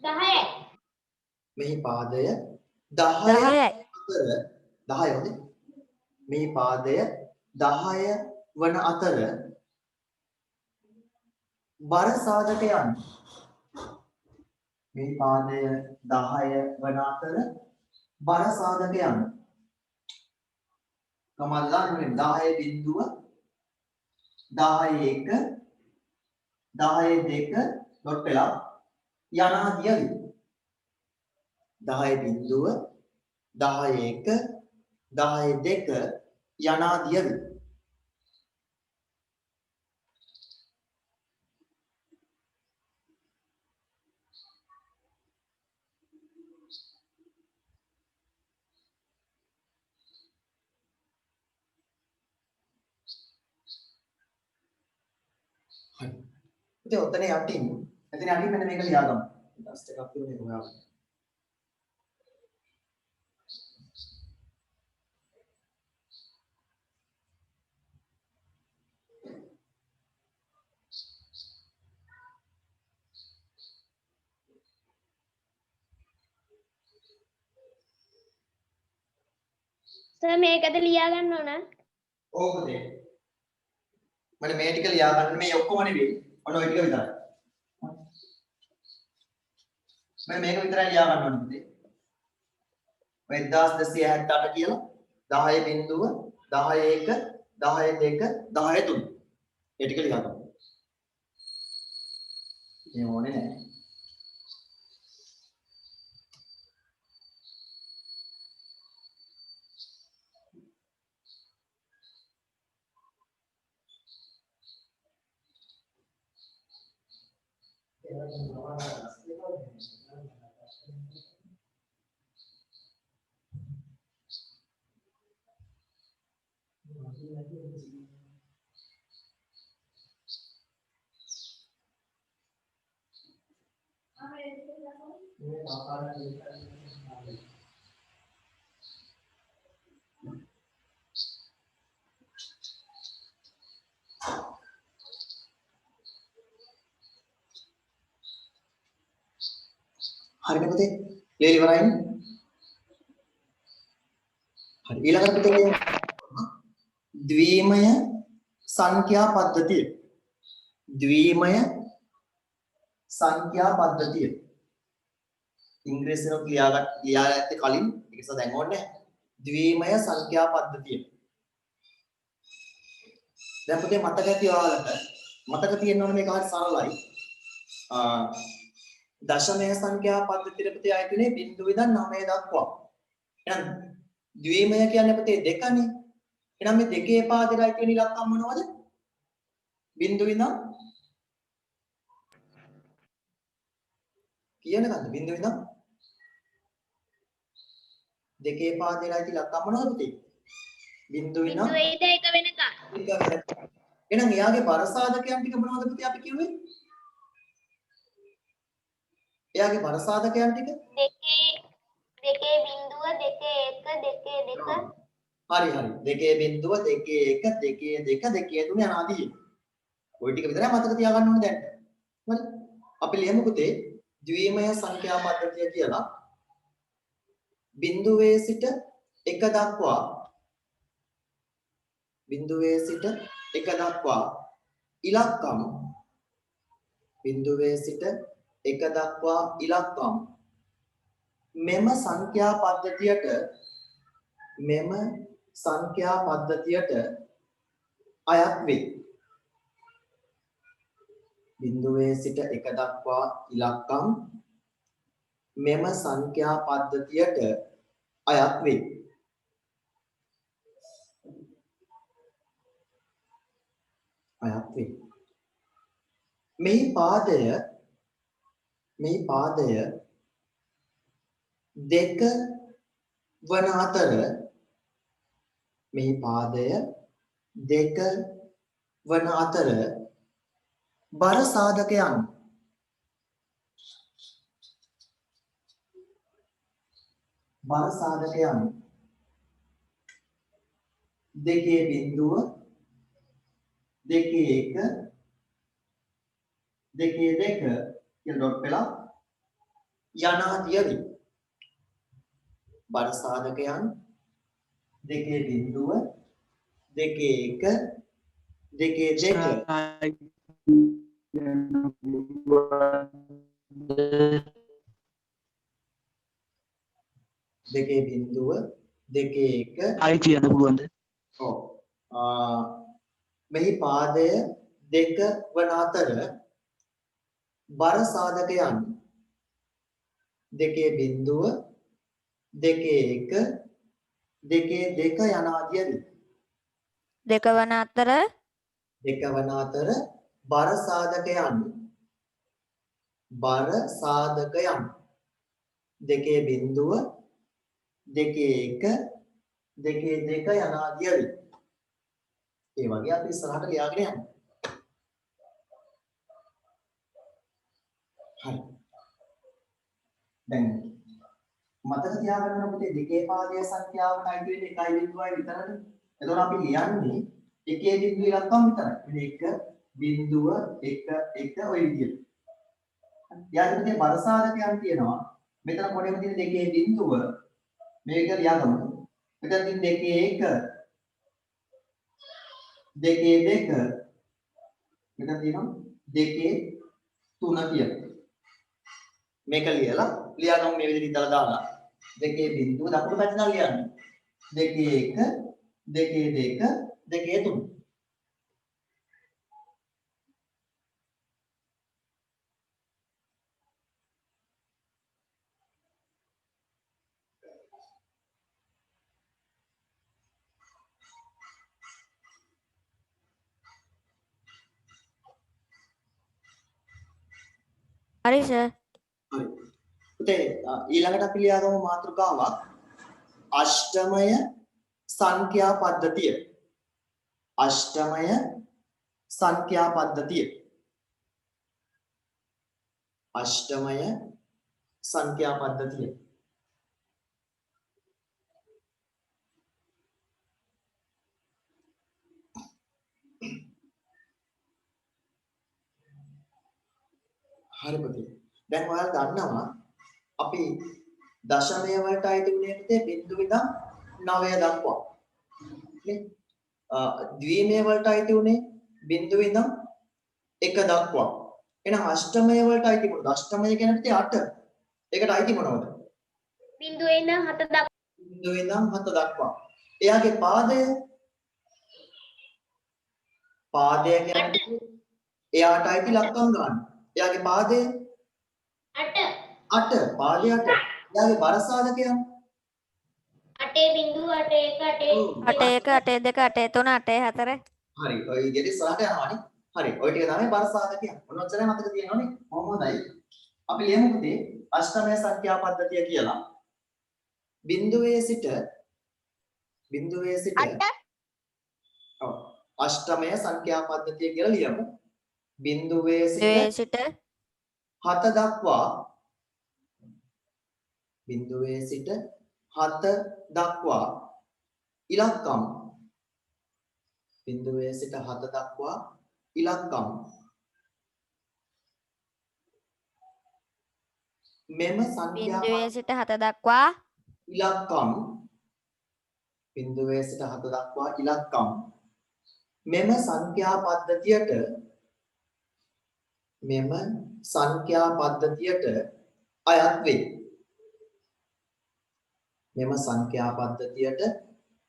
[SPEAKER 2] 10යි.
[SPEAKER 1] මෙහි පාදය 10
[SPEAKER 4] 10යි.
[SPEAKER 1] අතර 10 හොඳේ. මෙහි පාදය 10 වන අතර බර සාධකයන් මෙහි පාදය 10 වන අතර බර සාධකයන් කොහමද දාන්නේ? 10 බිංදුව 10 1 10 2 ඩොට් වෙලා යනාදියයි. 10 බිංදුව 10 1 10 2 යනාදියයි. හරි. ඉතින් ඔතන යටින් මෙතන යටින් මෙන්න මේක ලියාගමු. ටෙස්ට් එකක් තියෙන එක හොයාගන්න.
[SPEAKER 2] සර් මේකද ලියා ගන්න ඕන?
[SPEAKER 1] ඕක පුතේ. මම මේ ටික ලියා ගන්න මේ ඔක්කොම නෙවෙයි. ඔන්න ඔය ටික විතරයි. මම මේක විතරයි ලියා ගන්න ඕනේ පුතේ. 1268 කියලා 10 බිංදුව 10 1 10 2 10 3 ඒ ටික ලියා ගන්න. මේ ඕනේ නැහැ. හරිද පුතේ? ලියලා ඉවරයිනේ. හරි ඊළඟට පුතේ ද්විමය සංඛ්‍යා පද්ධතිය. ද්විමය සංඛ්‍යා පද්ධතිය. ඉංග්‍රීසියෙන් ලියා ඇත්තේ කලින් ඒක නිසා දැන් ඕනේ නැහැ. ද්විමය සංඛ්‍යා පද්ධතිය. දැන් පුතේ මතක ඇති ඔයාලට මතක තියෙන්න ඕනේ මේක හරි සරලයි. දශමය සංඛ්‍යා පද්ධතියට පුතේ ආයතනේ බිංදුව ඉඳන් 9 දක්වා. එහෙනම් ද්විමය කියන්නේ පුතේ දෙකනේ. එහෙනම් මේ දෙකේ පාදයයි තියෙන ඉලක්කම් මොනවද? බිංදුව ඉඳන් කියනකන්ද බිංදුව ඉඳන් දෙකේ පාදයයි තියෙන ඉලක්කම් මොනවද පුතේ? බිංදුව ඉඳන්
[SPEAKER 2] බිඳුවේද එක වෙනකම්.
[SPEAKER 1] එහෙනම් එයාගේ බරසාධකයන් ටික මොනවද පුතේ අපි කිව්වේ? එයාගේ බරසාධකයන් ටික
[SPEAKER 2] දෙකේ බිඳුව දෙකේ 1 දෙකේ 2
[SPEAKER 1] හරි හරි දෙකේ බිංදුව දෙකේ 1 දෙකේ 2 දෙකේ 3 යනාදී ওই ටික විතරයි මතක තියාගන්න ඕනේ දැන්. හරි අපි ලියමු පුතේ ද්විමය සංඛ්‍යා පද්ධතිය කියලා. බිංදුවේ සිට 1 දක්වා බිංදුවේ සිට 1 දක්වා ඉලක්කම් බිංදුවේ සිට 1 දක්වා ඉලක්කම් මෙම සංඛ්‍යා පද්ධතියට අයත් වේ. බිංදුවේ සිට 1 දක්වා ඉලක්කම් මෙම සංඛ්‍යා පද්ධතියට අයත් වේ. මේ පාදය දෙක වන අතර බර සාධකයන් දෙකේ බිංදුව දෙකේ 1 දෙකේ 2 කියලා ඩොට් වෙලා යනාදියවි. බර සාධකයන් දෙකේ බිංදුව දෙකේ 1 දෙකේ 2 දෙකේ බිංදුව දෙකේ 1
[SPEAKER 3] ආයි කියන්න පුළුවන්ද?
[SPEAKER 1] ඔව් මෙහි පාදය දෙක වන අතර බර සාධකයන් දෙකේ බිංදුව දෙකේ 1 දෙකේ 2 යනාදියවි.
[SPEAKER 4] දෙක වන අතර
[SPEAKER 1] බර සාධකයන් දෙකේ බිංදුව දෙකේ 1 දෙකේ 2 යනාදියවි. ඒ වගේ අපි ඉස්සරහට ලියාගෙන යන්න. හරි. දැන් මතක තියාගන්න ඕනේ පුතේ දෙකේ පාදයේ සංඛ්‍යාවට අයිති වෙන්නේ 1.2යි විතරනේ. එතකොට අපි ලියන්නේ එකේ බිංදුව ඉලක්කම් විතරයි. ඉතින් 1 බිංදුව 1 1 ඔය විදියට. යාළුවනේ බරසාධකයන් තියෙනවා. මෙතන කොටේම තියෙන දෙකේ බිංදුව මේක ලියාගමු. මෙතන දෙකේ 1 දෙකේ 2 මෙතන තියෙනවා දෙකේ 3 කියලා. මේක ලියලා ලියාගමු මේ විදිහට ඉතලා දාලා දෙකේ බිඳුව දකුණු පැත්තට ලියන්න. දෙකේ 1 දෙකේ 2 දෙකේ 3.
[SPEAKER 4] හරි සර්.
[SPEAKER 1] හරි. පුතේ ඊළඟට අපි ලියාගමු මාතෘකාවක් අෂ්ටමය සංඛ්‍යා පද්ධතිය. අෂ්ටමය සංඛ්‍යා පද්ධතිය. අෂ්ටමය සංඛ්‍යා පද්ධතිය. හරි පුතේ. දැන් ඔයාලා දන්නවා අපි දශමය වලට අයිති උනේ පුතේ බිංදුව ඉඳන් 9 දක්වා. නේ? ද්විමය වලට අයිති උනේ බිංදුව ඉඳන් 1 දක්වා. එහෙනම් අෂ්ටමය වලට අයිති මොනවද? අෂ්ටමය කියන්නේ පුතේ 8. ඒකට අයිති මොනවද?
[SPEAKER 2] බිඳුවේ ඉඳන් 7 දක්වා.
[SPEAKER 1] බිංදුව ඉඳන් 7 දක්වා. එයාගේ පාදය කියන්නේ එයාට අයිති ලක්කම් ගන්න. එයාගේ පාදය
[SPEAKER 2] 8
[SPEAKER 1] 8 පාදය 8. එයාගේ බර සාධකයන්
[SPEAKER 2] 8.81
[SPEAKER 4] 8 1 8 2 8 3 8 4.
[SPEAKER 1] හරි. ඔය විදිහට ඉස්සරහට යනවානේ. හරි. ඔය ටික තමයි බර සාධකයන්. මොන ඔච්චරයි මතක තියෙනවනේ. කොහොමදයි? අපි ලියමු පුතේ අෂ්ටමය සංඛ්‍යා පද්ධතිය කියලා. බිංදුවේ සිට ඔව් අෂ්ටමය සංඛ්‍යා පද්ධතිය කියලා ලියමු. බිංදුවේ සිට 7 දක්වා බිංදුවේ සිට 7 දක්වා ඉලක්කම් බිංදුවේ සිට 7 දක්වා ඉලක්කම් මෙම සංඛ්‍යා
[SPEAKER 4] බිඳුවේ සිට 7 දක්වා
[SPEAKER 1] ඉලක්කම් බිංදුවේ සිට 7 දක්වා ඉලක්කම් මෙම සංඛ්‍යා පද්ධතියට අයත් වේ. මෙම සංඛ්‍යා පද්ධතියට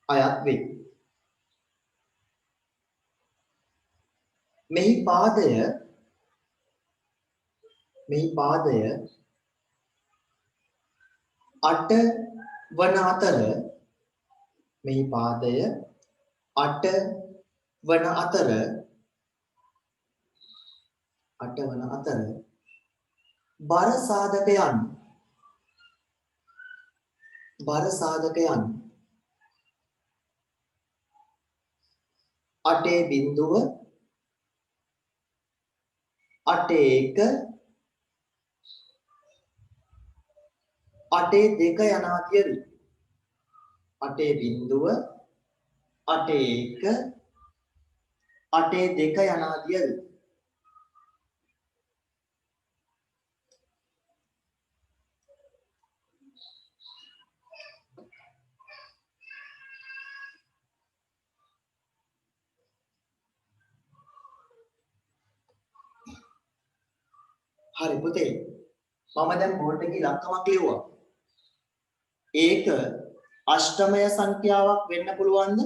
[SPEAKER 1] අයත් වේ. මෙහි පාදය 8 වන අතර මෙහි පාදය 8 වන අතර බර සාධකයන් 8 බිංදුව 8 1 8 2 යනාදියයි. 8 බිංදුව 8 1 8 2 යනාදියයි. හරි පුතේ මම දැන් බෝඩ් එකේ ඉලක්කමක් ලියුවා. ඒක අෂ්ටමය සංඛ්‍යාවක් වෙන්න පුළුවන්ද?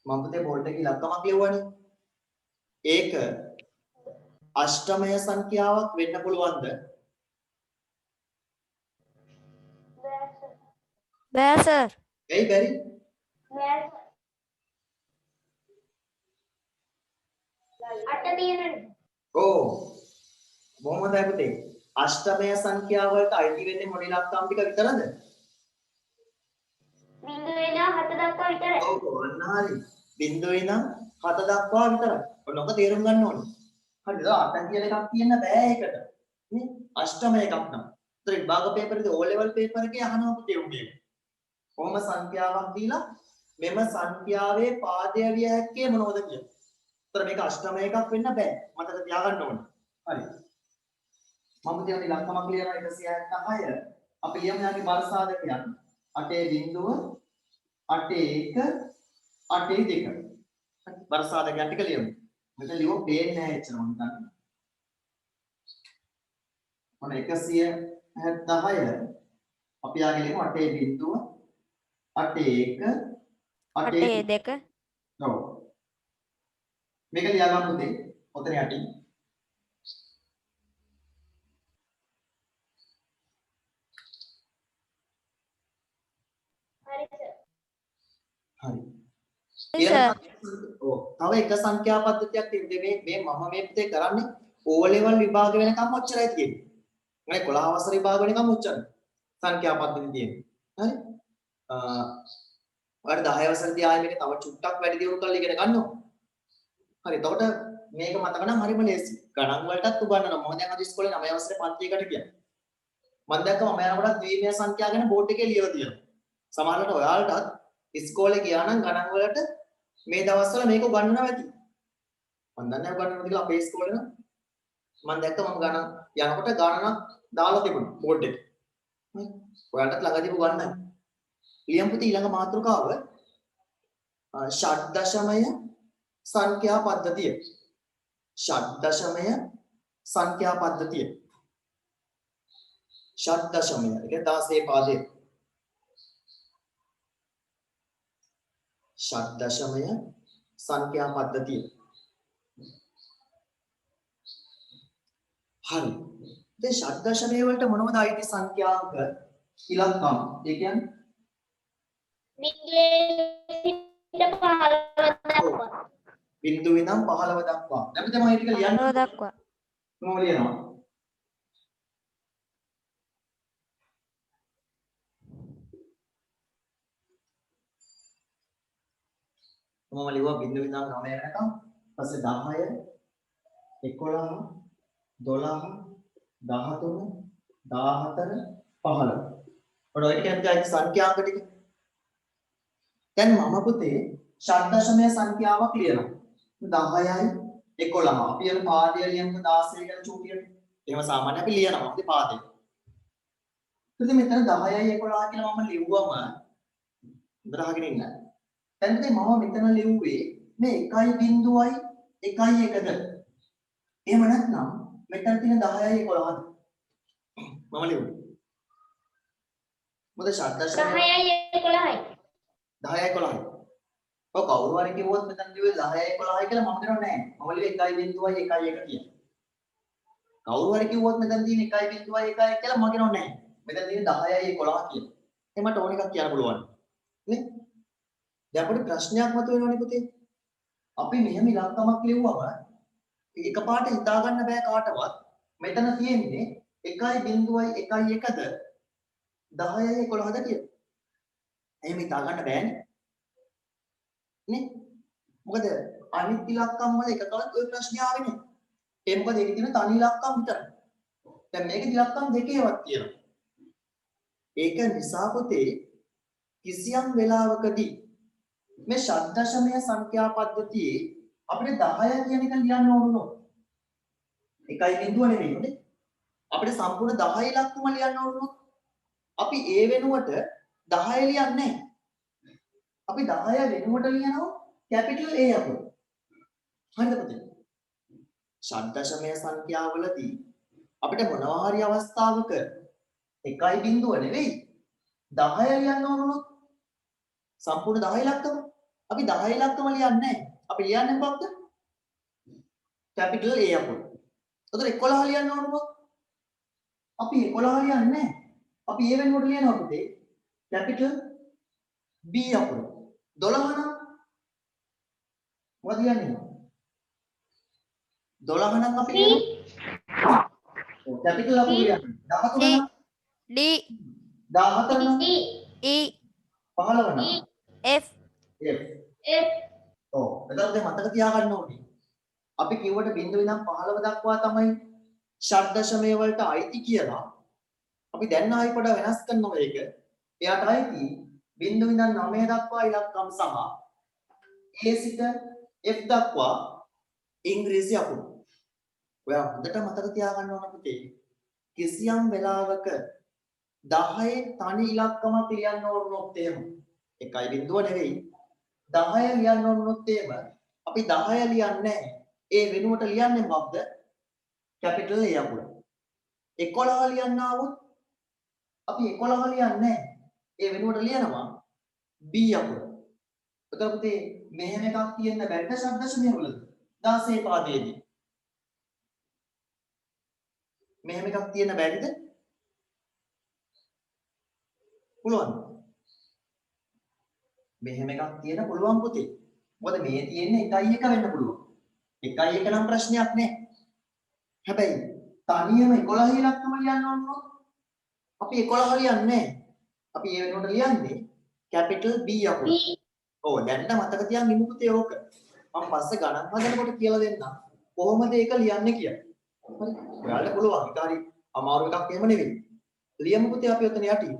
[SPEAKER 1] මම පුතේ බෝඩ් එකේ ඉලක්කමක් ලියුවානේ. ඒක අෂ්ටමය සංඛ්‍යාවක් වෙන්න පුළුවන්ද?
[SPEAKER 4] බෑ සර්.
[SPEAKER 1] ඇයි බැරි?
[SPEAKER 2] අට තියෙනනේ.
[SPEAKER 1] ඕ බොහොම හොඳයි පුතේ. අෂ්ටමය සංඛ්‍යාව වලට අයිති වෙන්නේ මොන ඉලක්කම් ටික විතරද?
[SPEAKER 2] බිඳුවේ ඉඳන් 7 දක්වා විතරයි.
[SPEAKER 1] ඔව් ඔන්න හරි. බිංදුවේ ඉඳන් 7 දක්වා විතරයි. ඔන්නක තේරුම් ගන්න ඕනේ. හරිද? 8 කියලා එකක් තියෙන්න බෑ ඒකට. නේ? අෂ්ටමය එකක් නම්. ඒතර විභාග පේපරේදී O level පේපර් එකේ අහනවා පුතේ උඹේ. කොහොම සංඛ්‍යාවක් දීලා මෙම සංඛ්‍යාවේ පාදය විය හැක්කේ මොනවද කියලා. ඒතර මේක අෂ්ටමය එකක් වෙන්න බෑ. මතක තියාගන්න ඕනේ. හරි. මම කියන ඉලක්කමක් ලියනවා 176 අපි ලියමු යාගේ බර සාධකයන් 8.81 8.2 බර සාධකයන් ටික ලියමු මෙතන ලියුව පේන්නේ නැහැ එච්චර මම හිතන්නේ මොන 176 අපි යාගේ ලියමු 8.81
[SPEAKER 4] 8
[SPEAKER 1] ඔව් මේක ලියාගන්න පුතේ ඔතන යටින්
[SPEAKER 2] හරි සර්.
[SPEAKER 1] හරි
[SPEAKER 4] සර්.
[SPEAKER 1] ඔව් තව එක සංඛ්‍යා පද්ධතියක් තියෙන්නේ මේ මම මේ පුතේ කරන්නේ ඕ ලෙවල් විභාග වෙනකම් ඔච්චරයි තියෙන්නේ මම 11 වසර විභාග වෙනකම් ඔච්චරයි සංඛ්‍යා පද්ධතිය තියෙන්නේ හරි ඔයාලට 10 වසරදී ආයෙ මේක තව චුට්ටක් වැඩි දියුණු කරලා ඉගෙන ගන්න ඕන හරි එතකොට මේක මතක නම් හරිම ලේසි ගණන් වලටත් උගන්වනවා මම දැන් අද ඉස්කෝලේ 9 වසරේ පන්තියකට ගියා මම දැක්ක මම යනකොට ද්විමය සංඛ්‍යා ගැන බෝඩ් එකේ ලියලා තියෙනවා සමහරවිට ඔයාලටත් ඉස්කෝලේ ගියා නම් ගණන් වලට මේ දවස්වල මේක උගන්වනවා ඇති මම දන්නේ නැහැ උගන්වනවද කියලා අපේ ඉස්කෝලේ නම් මම දැක්ක මම ගණන් යනකොට ගණනක් දාලා තිබුණා බෝඩ් එකේ ඔයාලටත් ළඟදී උගන්වනවා ලියම් පුතේ ඊළඟ මාතෘකාව ෂඩ් දශමය සංඛ්‍යා පද්ධතිය ෂඩ් දශමය සංඛ්‍යා පද්ධතිය ෂඩ් දශමය ඒ 16 පාදයේ ෂඩ් දශමය සංඛ්‍යා පද්ධතිය හරි දැන් ෂඩ් දශමය වලට මොනවද අයිති සංඛ්‍යාංක ඉලක්කම් ඒ කියන්නේ
[SPEAKER 2] බිඳුවේ සිට 15 දක්වා.
[SPEAKER 1] බිඳුවේ ඉඳන් 15 දක්වා නැත්නම් මම ටික ලියන්න
[SPEAKER 4] 15 දක්වා.
[SPEAKER 1] මොනවද ලියනවා මම ලියුවා බිඳුවේ ඉඳන් 9 වෙනකම් ඊපස්සේ 10 11 12 13 14 15 ඔය ටික අපි සංඛ්‍යාංක ටික දැන් මම පුතේ ෂඩ් දශමය සංඛ්‍යාවක් ලියනවා 10යි 11 අපි යන පාදය ලියනක 16 කියලා චූටියට එහෙම සාමාන්‍ය අපි ලියනවා අපි පාදේ ඉතින් මෙතන 10යි 11 කියලා මම ලිව්වම ඉඳලාගෙන ඉන්න දැන් ඉතින් මම මෙතන ලිව්වේ මේ 1.1යි 1ද එහෙම නැත්නම් මෙතන තියෙන 10යි 11ද මම ලිව්වේ මොකද ෂඩ් දශමය
[SPEAKER 2] 10යි 11යි.
[SPEAKER 1] 10යි 11යි. ඔය කවුරු හරි කිව්වොත් මෙතන ලිව්වේ 10යි 11යි කියලා මම දන්නව නෑ. මම ලිව්වේ 1.1යි 1 කියලා. කවුරු හරි කිව්වොත් මෙතන තියෙන 1.1යි 1 කියලා මම කියනව නෑ. මෙතන තියෙන 10යි 11 කියලා. ඒ මට ඕන එකක් කියන්න පුළුවන්. නේ? දැන් අපිට ප්‍රශ්නයක් මතුවෙනවනේ පුතේ. අපි මෙහෙම ඉලක්කමක් ලිව්වම එකපාරට හිතා ගන්න බෑ කාටවත්. මෙතන තියෙන්නේ 1.1යි 1ද 10යි 11ද කියලා. එහෙම හිතා ගන්න බෑනේ. නේ? මොකද අනිත් ඉලක්කම් වල එකකවත් ওই ප්‍රශ්නේ ආවේ නෑ. ඒ මොකද ඒකේ තියෙන තනි ඉලක්කම් විතරයි. දැන් මේකේ ඉලක්කම් දෙකේවත් තියෙනවා. ඒක නිසා පුතේ කිසියම් වෙලාවකදී මේ ෂඩ් දශමය සංඛ්‍යා පද්ධතියේ අපිට 10 කියන එක ලියන්න ඕන නෝ. 1.0 නෙවෙයි නේ. අපිට සම්පූර්ණ 10 ඉලක්කම ලියන්න ඕන නෝ. අපි ඒ වෙනුවට 10 ලියන්නේ නැහැ. අපි 10 වෙනුවට ලියනවා කැපිටල් A අකුර. හරිද පුතේ? ෂඩ් දශමය සංඛ්‍යාවලදී අපිට මොනවා හරි අවස්ථාවක 1.0 නෙවෙයි 10 ලියන්න ඕන නෝ. සම්පූර්ණ 10 ඉලක්කම. අපි 10 ඉලක්කම ලියන්නේ නැහැ. අපි ලියන්නේ මොකක්ද? Capital A අකුර. එතකොට 11 ලියන්න ඕන නෝ. අපි 11 ලියන්නේ නැහැ. අපි ඒ වෙනුවට ලියනවා පුතේ කැපිටල් B අකුර 12 නම් මොකද කියන්නේ 12 නම් අපි ලියනවා කැපිටල් අකුර ලියන්නේ 13 නම්
[SPEAKER 4] D
[SPEAKER 1] 14 නම්
[SPEAKER 4] E
[SPEAKER 1] 15 නම්
[SPEAKER 4] F
[SPEAKER 1] F ඔව් එතකොට මතක තියාගන්න ඕනේ අපි කිව්වට බිඳුව ඉඳන් 15 දක්වා තමයි ෂඩ් දශමය වලට අයිති කියලා අපි දැන් ආයි පොඩ වෙනස් කරනවා ඒක. එයාට අයිති බිඳුව ඉඳන් 9 දක්වා ඉලක්කම් සහ A සිට F දක්වා ඉංග්‍රීසි අකුරු. ඔයා හොඳට මතක තියාගන්න ඕන පුතේ. කිසියම් වෙලාවක 10 තනි ඉලක්කමක් ලියන්න ඕනොත් එහෙම 1.0 නෙවෙයි 10 ලියන්න ඕනොත් එහෙම අපි 10 ලියන්නේ නැහැ. ඒ වෙනුවට ලියන්නේ මොකක්ද? Capital A අකුර. 11 ලියන්න આવොත් අපි 11 ලියන්නේ නැහැ. ඒ වෙනුවට ලියනවා B අකුර. එතකොට පුතේ මෙහෙම එකක් තියෙන්න බැරිද ශබ්දශමය වලද? 16 පාදයේදී. මෙහෙම එකක් තියෙන්න බැරිද? පුළුවන්. මෙහෙම එකක් තියෙන්න පුළුවන් පුතේ. මොකද මේ තියෙන්නේ 1.1 වෙන්න පුළුවන්. 1.1 නම් ප්‍රශ්නයක් නෑ. හැබැයි තනියම 11 ඉලක්කම ලියන්න ඕන අපි 11 ලියන්නේ නෑ. අපි ඒ වෙනුවට ලියන්නේ කැපිටල් B අකුර. ඔව් දැන් මතක තියාගන්න ඉමු පුතේ ඕක. මම පස්සේ ගණන් හදනකොට කියලා දෙන්නම්. කොහොමද ඒක ලියන්නේ කියලා. හරි. ඔයාලට පුළුවන්. ඒක හරි අමාරු එකක් එහෙම නෙවෙයි. ලියමු පුතේ අපි ඔතන යටින්.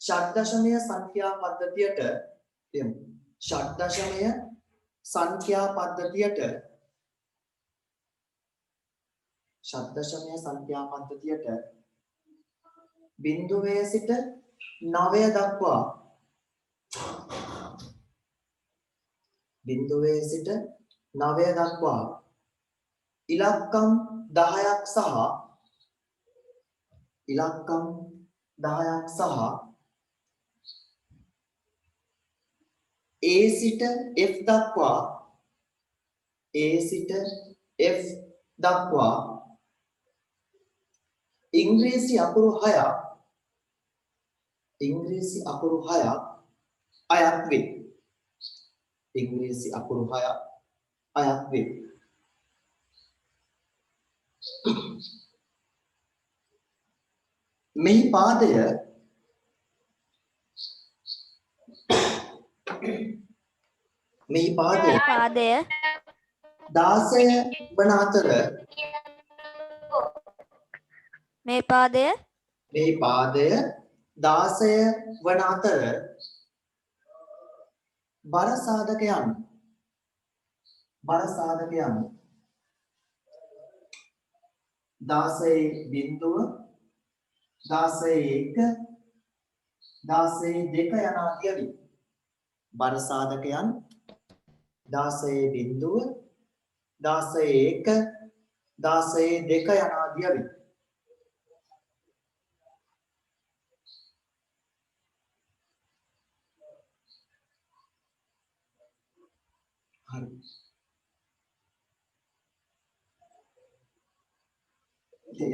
[SPEAKER 1] षड्दशमය සංඛ්‍යා පද්ධතියට එමු. षड्दशमය සංඛ්‍යා පද්ධතියට බිංදුවේ සිට 9 දක්වා ඉලක්කම් 10ක් සහ A සිට F දක්වා ඉංග්‍රීසි අකුරු 6ක් අයත් වේ. මෙහි පාදය 16 වන අතර බර සාධකයන් 16 බිංදුව 16 1 16 2 යන ආදියවි. බර සාධකයන් 16 බිංදුව 16 1 16 2 යන ආදියවි. හරි.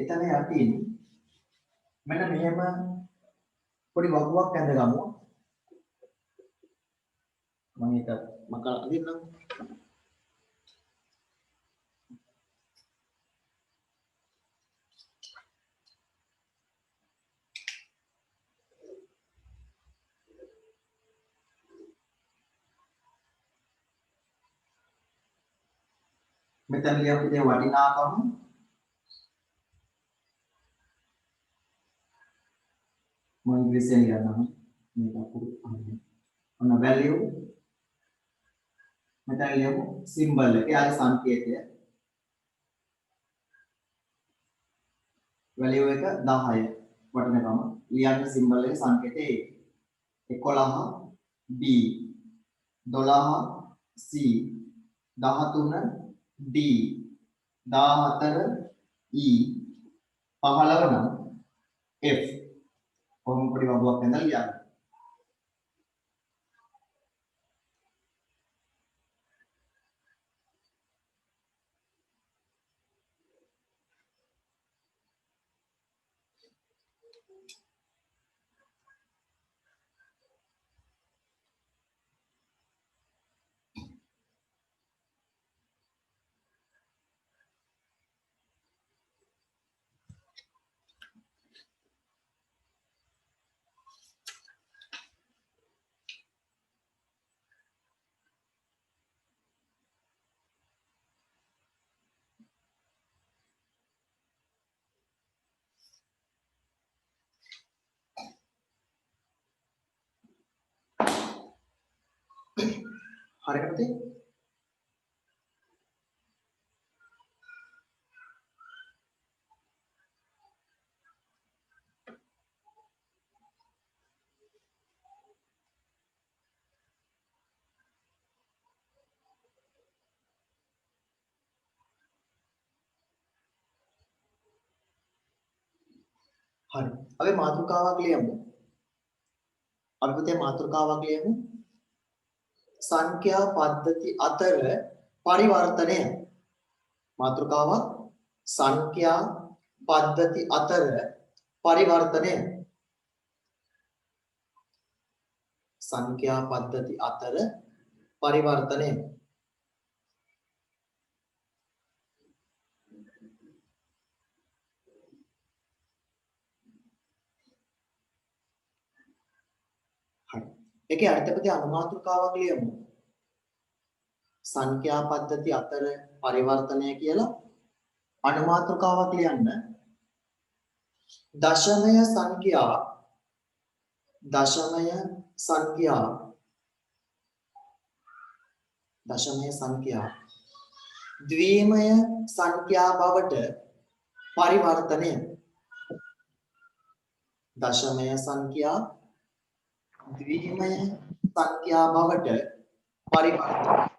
[SPEAKER 1] එතන යටින් මෙන්න මෙහෙම පොඩි වගුවක් ඇඳගමු. මම ඒක මකලා අදින්නම්. මෙතන ලියපු දේ වටිනාකම මම ඉංග්‍රීසියෙන් ලියන්නම්. මේක අපුරු ඔන්න වැලියු මෙතන ලියමු සිම්බල් එක යාගේ සංකේතය වැලියු එක 10 වටිනකම ලියන්න සිම්බල් එකේ සංකේතය A 11 B 12 C 13 D 14 E 15 නම් F කොහොම පොඩි වගුවක් ඇඳලා ලියන්න. හරියට හරි. අපි මාතෘකාවක් ලියමු. අපි පුතේ මාතෘකාවක් ලියමු. සංඛ්‍යා පද්ධති අතර පරිවර්තනය. මාතෘකාවක් සංඛ්‍යා පද්ධති අතර පරිවර්තනය. සංඛ්‍යා පද්ධති අතර පරිවර්තනය. හරි. ඒකේ අර්ථපති අනුමාතෘකාවක් ලියමු. සංඛ්‍යා පද්ධති අතර පරිවර්තනය කියලා අනුමාතෘකාවක් ලියන්න. දශමය සංඛ්‍යා ද්විමය සංඛ්‍යා බවට පරිවර්තනය. දශමය සංඛ්‍යා ද්විමය සංඛ්‍යා බවට පරිවර්තනය.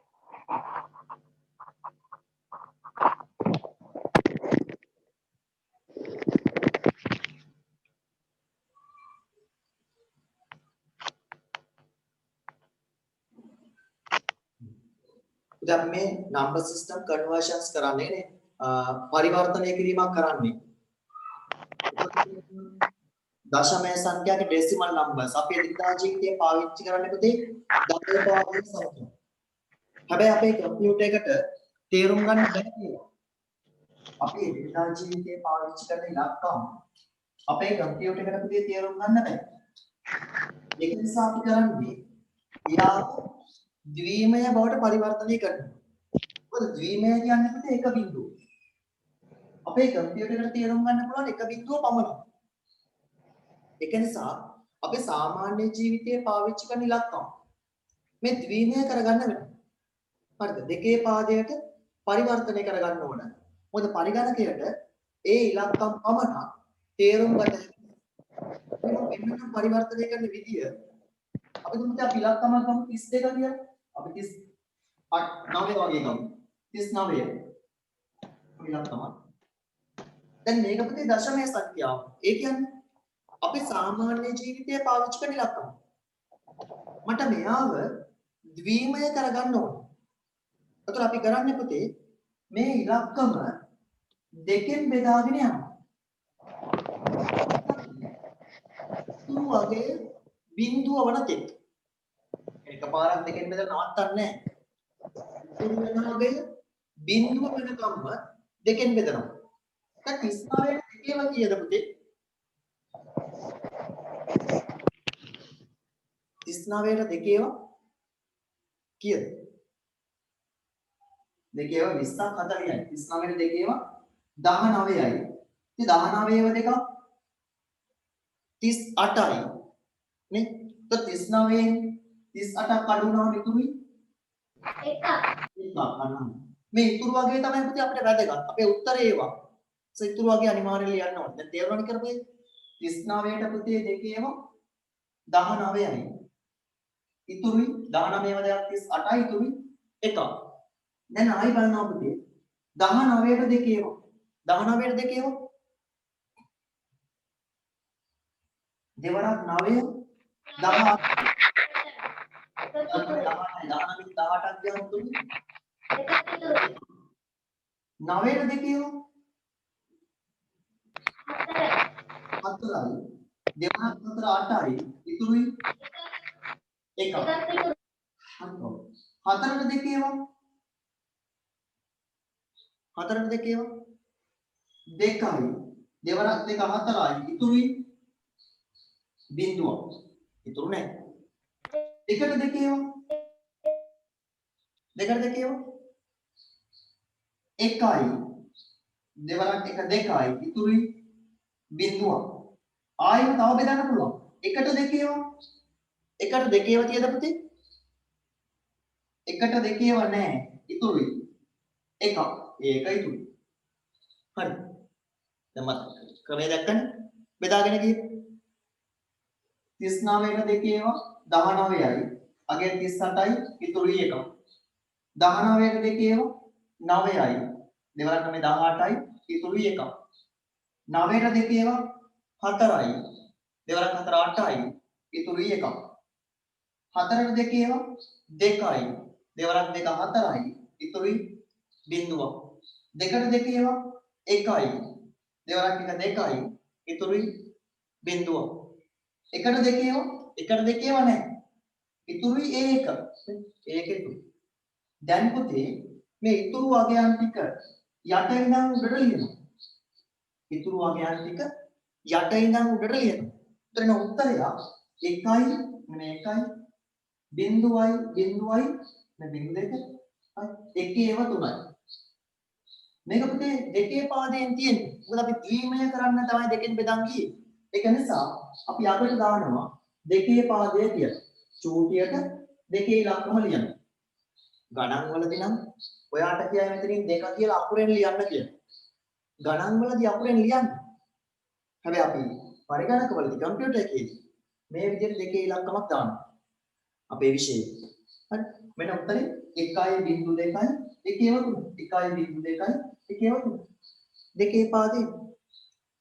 [SPEAKER 1] දැන් මේ number system conversions කරන්නේ නේ පරිවර්තනය කිරීමක් කරන්නේ. දශමය සංඛ්‍යාවේ decimal numbers අපි එදිනදා ජීවිතයේ පාවිච්චි කරන්නේ පුතේ දශම පාවන සංඛ්‍යා. හැබැයි අපේ කම්පියුටර් එකට තේරුම් ගන්න බැහැ කියලා. අපි එදිනදා ජීවිතයේ පාවිච්චි කරන ඉලක්කම් අපේ කම්පියුටර් එකට පුතේ තේරුම් ගන්න බැහැ. ඒක නිසා අපි කරන්නේ යා ද්විමය බවට පරිවර්තනය කරනවා. මොකද ද්විමය කියන්නේ පුතේ එක බිඳුව. අපේ කම්පියුටර් එකට තේරුම් ගන්න පුළුවන් එක බිඳුව පමණයි. ඒක නිසා අපි සාමාන්‍ය ජීවිතයේ පාවිච්චි කරන ඉලක්කම් මේ ද්විමය කරගන්න වෙනවා. හරිද? දෙකේ පාදයට පරිවර්තනය කරගන්න ඕන. මොකද පරිගණකයට ඒ ඉලක්කම් පමණක් තේරුම් ගන්න වෙන පරිවර්තනය කරන විදිය අපි තුමුත් අපි ඉලක්කම ගමු 32 කියලා. අපි 39 වගේ ගමු. 39 ඉලක්කම. දැන් මේක පුතේ දශමය සංඛ්‍යාව. ඒ කියන්නේ අපි සාමාන්‍ය ජීවිතයේ පාවිච්චි කරන ඉලක්කම. මට මෙයාව ද්විමය කරගන්න ඕන. ඒතර අපි කරන්නේ පුතේ මේ ඉලක්කම දෙකෙන් බෙදාගෙන යනවා. තුරු වගේ බිඳුව වන තෙක්. එකපාරක් දෙකෙන් බෙදලා නවත්තන්නේ නැහැ. තුරු වෙනවගේ බිඳුව වෙනකම්ම දෙකෙන් බෙදනවා. දැන් 39 දෙකේම කීයද පුතේ? 39ට දෙකේව කීයද? දෙකේව 20ක් 40යි. 39ට දෙකේව 19යි. ඉතින් 19ව දෙකක් 38යි. නේ? તો 39න් 38ක් අඩු වුණාම ඉතුරුයි
[SPEAKER 2] එක.
[SPEAKER 1] මේ ඉතුරු වගේ තමයි පුතේ අපිට වැදගත්. අපේ උත්තරේ ඒවා. ඉතුරු වගේ අනිවාර්යයෙන් ලියන්න ඕනේ. දැන් තේරුණානේ කරපේ 39ට පුතේ දෙකේම 19යි. ඉතුරුයි 19ව දෙකක් 38යි ඉතුරුයි එකක්. දැන් ආයි බලනවා පුතේ 19ට දෙකේම 19ට දෙකේම දෙවරක් 9 18ක් ගියාම තුනේ 9ට දෙකේම 4යි දෙවරක් 4 8යි ඉතුරුයි එකක්. හතරට දෙකේම දෙකයි දෙවරක් දෙක 4යි ඉතුරුයි බිඳුවක්. ඉතුරු නැහැ. දෙකට දෙකේම එකයි දෙවරක් එක දෙකයි ඉතුරුයි බිඳුවක්. ආයෙත් තව බෙදන්න පුළුවන්. එකට දෙකේම තියද පුතේ? එකට දෙකේව නැහැ. ඉතුරුයි එකක්. ඒක ඉතුරු. හරි. දැන් මත ක්‍රමය දැක්කනේ? බෙදාගෙන ගියේ 39ට දෙකේව 19යි. අගේ 38යි ඉතුරුයි එකක්. 19ට දෙකේව 9යි. දෙවරක් මේ 18යි ඉතුරුයි එකක්. 9ට දෙකේව 4යි. දෙවරක් 4 8යි. ඉතුරුයි 1ක්. 4ට දෙකේම 2යි. දෙවරක් 2 4යි. ඉතුරුයි බිඳුවක්. දෙකට දෙකේම 1යි. දෙවරක් 1 2යි. ඉතුරුයි බිඳුවක්. එකට දෙකේම නැහැ. ඉතුරුයි ඒක. ඒක ඉතුරු. දැන් පුතේ මේ ඉතුරු වගයන් ටික යට ඉඳන් උඩට ලියනවා. ඉතුරු වගයන් ටික යට ඉඳන් උඩට ලියනවා. එතන උත්තරය 1යි මෙන්න 1යි බිඳුවයි මෙන්න බිඳු දෙක එකේව 3යි. මේක පුතේ දෙකේ පාදයෙන් තියෙන්නේ. මොකද අපි ද්විමය කරන්න තමයි දෙකෙන් බෙදන් ගියේ. ඒක නිසා අපි අගට දානවා දෙකේ පාදය කියලා. චූටියට දෙකේ ඉලක්කම ලියනවා. ගණන් වලදී නම් ඔයාට කියයි මෙතනින් දෙක කියලා අකුරෙන් ලියන්න කියලා. ගණන් වලදී අකුරෙන් ලියන්න. හැබැයි අපි පරිගණක වලදී කම්පියුටර් එකේදී මේ විදිහට දෙකේ ඉලක්කමක් දානවා. අපේ විෂයේ. හරි. මෙන්න උත්තරේ 1.2යි එකේව 3. 1.2යි එකේව 3. දෙකේ පාදේ.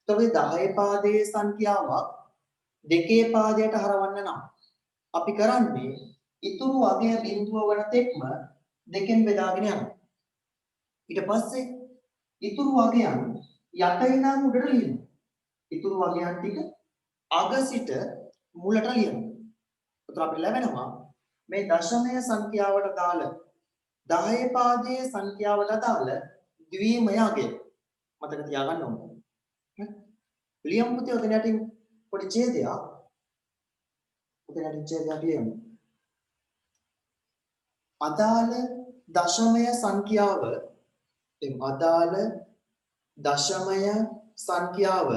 [SPEAKER 1] එතකොට 10 පාදයේ සංඛ්‍යාවක් දෙකේ පාදයට හරවන්න නම් අපි කරන්නේ ඉතුරු අගය බිඳුව වන තෙක්ම දෙකෙන් බෙදාගෙන යනවා. ඊට පස්සේ ඉතුරු අගයන් යට ඉඳන් උඩට ලියනවා. ඉතුරු අගයන් ටික අග සිට මුලට ලියනවා. එතකොට අපිට ලැබෙනවා මේ දශමය සංඛ්‍යාවට දාල 10 පාදයේ සංඛ්‍යාවට දාල ද්විමය අගය. මතක තියාගන්න ඕනේ. හරි. ලියමු පුතේ ඔතන යටින් පොඩි ඡේදයක්. ඔතන යටින් ඡේදයක් ලියමු. අදාළ දශමය සංඛ්‍යාව අදාළ දශමය සංඛ්‍යාව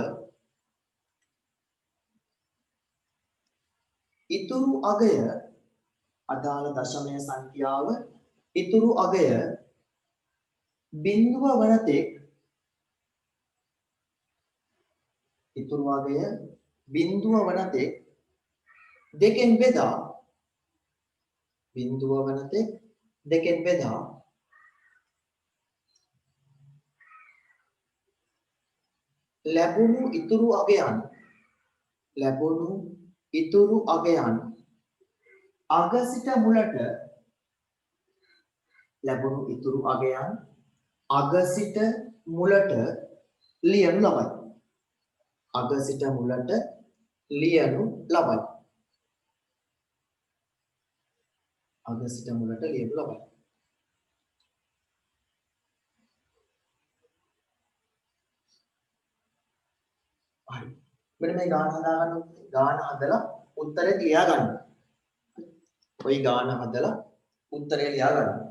[SPEAKER 1] ඉතුරු අගය අදාළ දශමය සංඛ්‍යාව ඉතුරු අගය බිඳුව වනතෙක් ඉතුරු අගය බිඳුව වනතෙක් දෙකෙන් බෙදා බිඳුව වනතෙක් දෙකෙන් බෙදා ලැබුණු ඉතුරු අගයන් අග සිට මුලට ලැබුණු ඉතුරු අගයන් අග සිට මුලට ලියනු ලබයි. අග සිට මුලට ලියනු ලබයි. අග සිට මුලට ලියනු ලබයි. හරි. මෙන්න මේ ගාන හදාගන්න ගාන හදලා උත්තරේ ලියා ගන්න. ඔයි ගාන හදලා උත්තරේ ලියා ගන්න.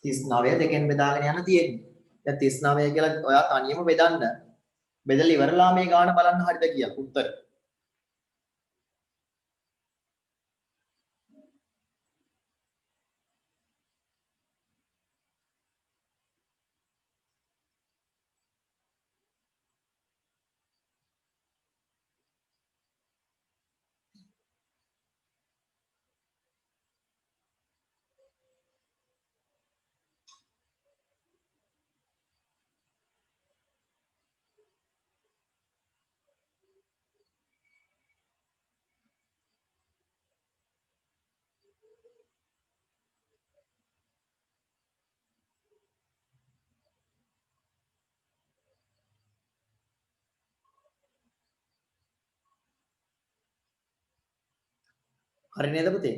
[SPEAKER 1] 39 දෙකෙන් බෙදාගෙන යන්න තියෙන්නේ. දැන් 39 කියලා ඔයා තනියම බෙදන්න. බෙදලා ඉවරලා මේ ගාන බලන්න හරිද කියලා උත්තර. හරි නේද පුතේ?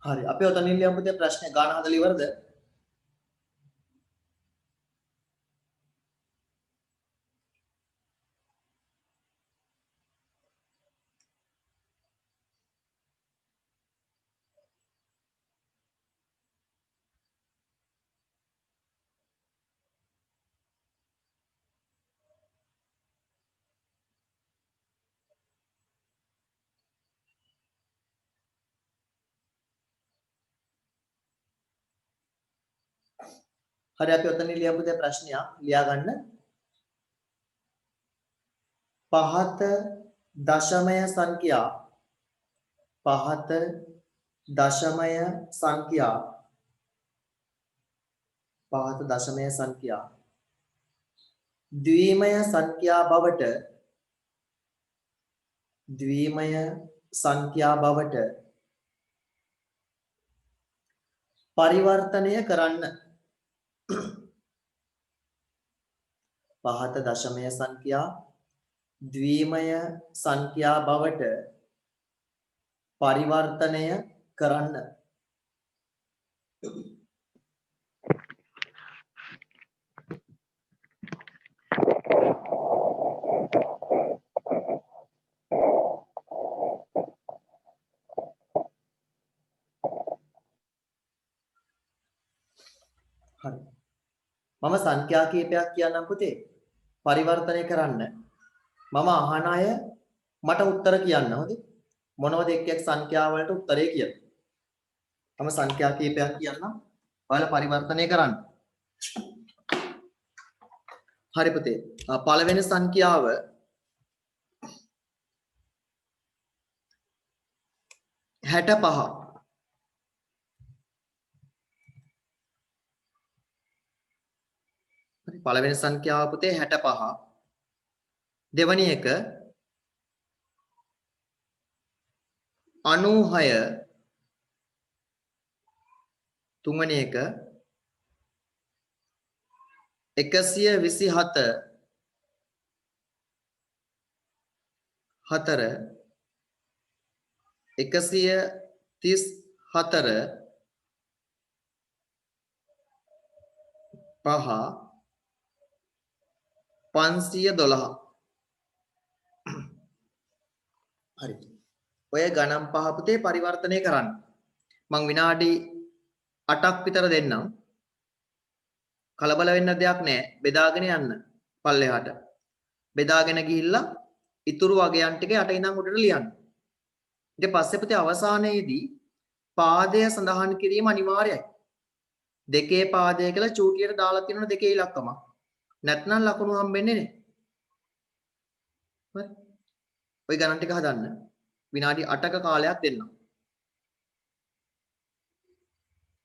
[SPEAKER 1] හරි අපි ඔතනින් ලියමු පුතේ ප්‍රශ්නේ ගාන හදලා ඉවරද? හරි අපි ඔතන ලියමු දැන් ප්‍රශ්නයක් ලියා ගන්න. පහත දශමය සංඛ්‍යා පහත දශමය සංඛ්‍යා පහත දශමය සංඛ්‍යා ද්විමය සංඛ්‍යා බවට ද්විමය සංඛ්‍යා බවට පරිවර්තනය කරන්න. පහත දශමය සංඛ්‍යා ද්විමය සංඛ්‍යා බවට පරිවර්තනය කරන්න. හරි. මම සංඛ්‍යා කීපයක් කියන්නම් පුතේ. පරිවර්තනය කරන්න. මම අහන අය මට උත්තර කියන්න. හොඳයි. මොනවද එක් එක් සංඛ්‍යා වලට උත්තරේ කියලා. මම සංඛ්‍යා කීපයක් කියන්නම්. ඔයාලා පරිවර්තනය කරන්න. හරි පුතේ. පළවෙනි සංඛ්‍යාව 65. හරි පළවෙනි සංඛ්‍යාව පුතේ 65. දෙවැනි එක 96. තුන්වෙනි එක 127. හතර 134. පහ 512. හරි. ඔය ගණන් පහ පුතේ පරිවර්තනය කරන්න. මං විනාඩි 8ක් විතර දෙන්නම්. කලබල වෙන්න දෙයක් නැහැ. බෙදාගෙන යන්න පල්ලෙහාට. බෙදාගෙන ගිහිල්ලා ඉතුරු වගයන් ටික යට ඉඳන් උඩට ලියන්න. ඊට පස්සේ පුතේ අවසානයේදී පාදය සඳහන් කිරීම අනිවාර්යයි. දෙකේ පාදය කියලා චූටියට දාලා තියෙනවා දෙකේ ඉලක්කමක්. නැත්නම් ලකුණු හම්බෙන්නේ නැහැ. හරි. ওই ගණන් ටික හදන්න. විනාඩි 8ක කාලයක් දෙන්න.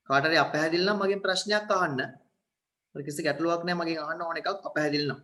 [SPEAKER 1] කාට හරි අපහැදිලි නම් මගෙන් ප්‍රශ්නයක් අහන්න. හරි කිසි ගැටලුවක් නැහැ මගෙන් අහන්න ඕන එකක් අපහැදිලි නම්.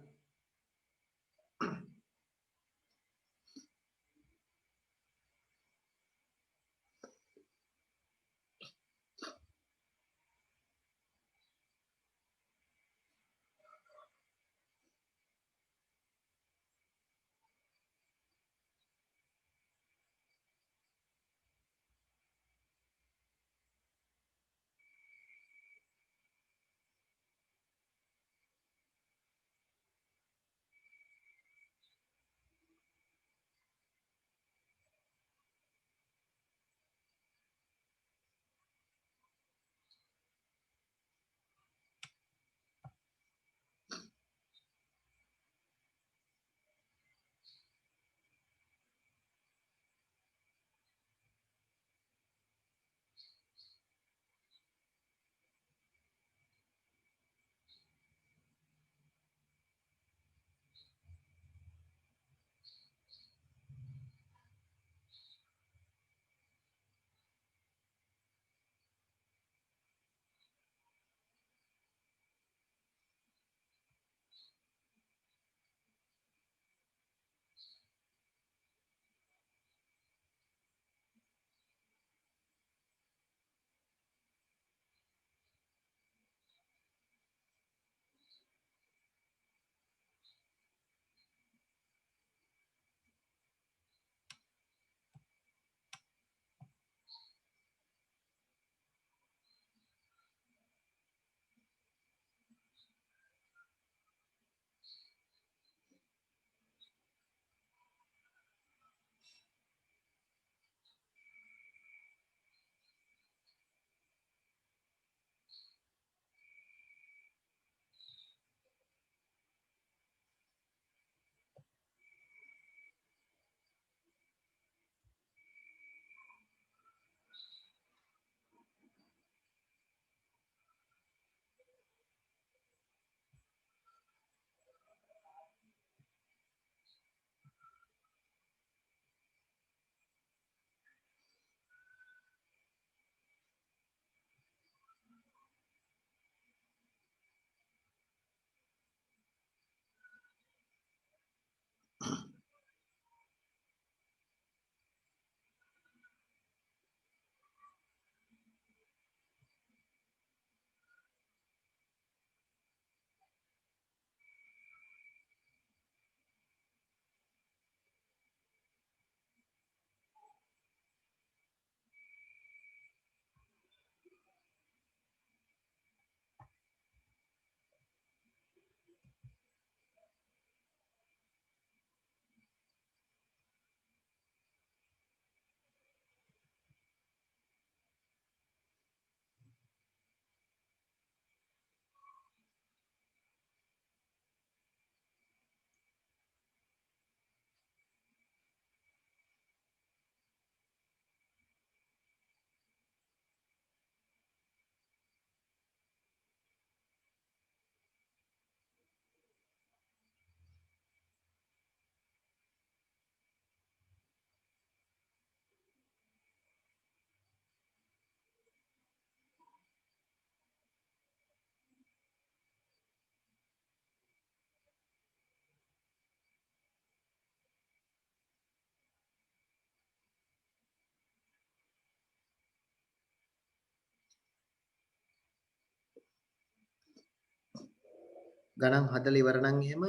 [SPEAKER 1] ගණන් හදලා ඉවර නම් එහෙම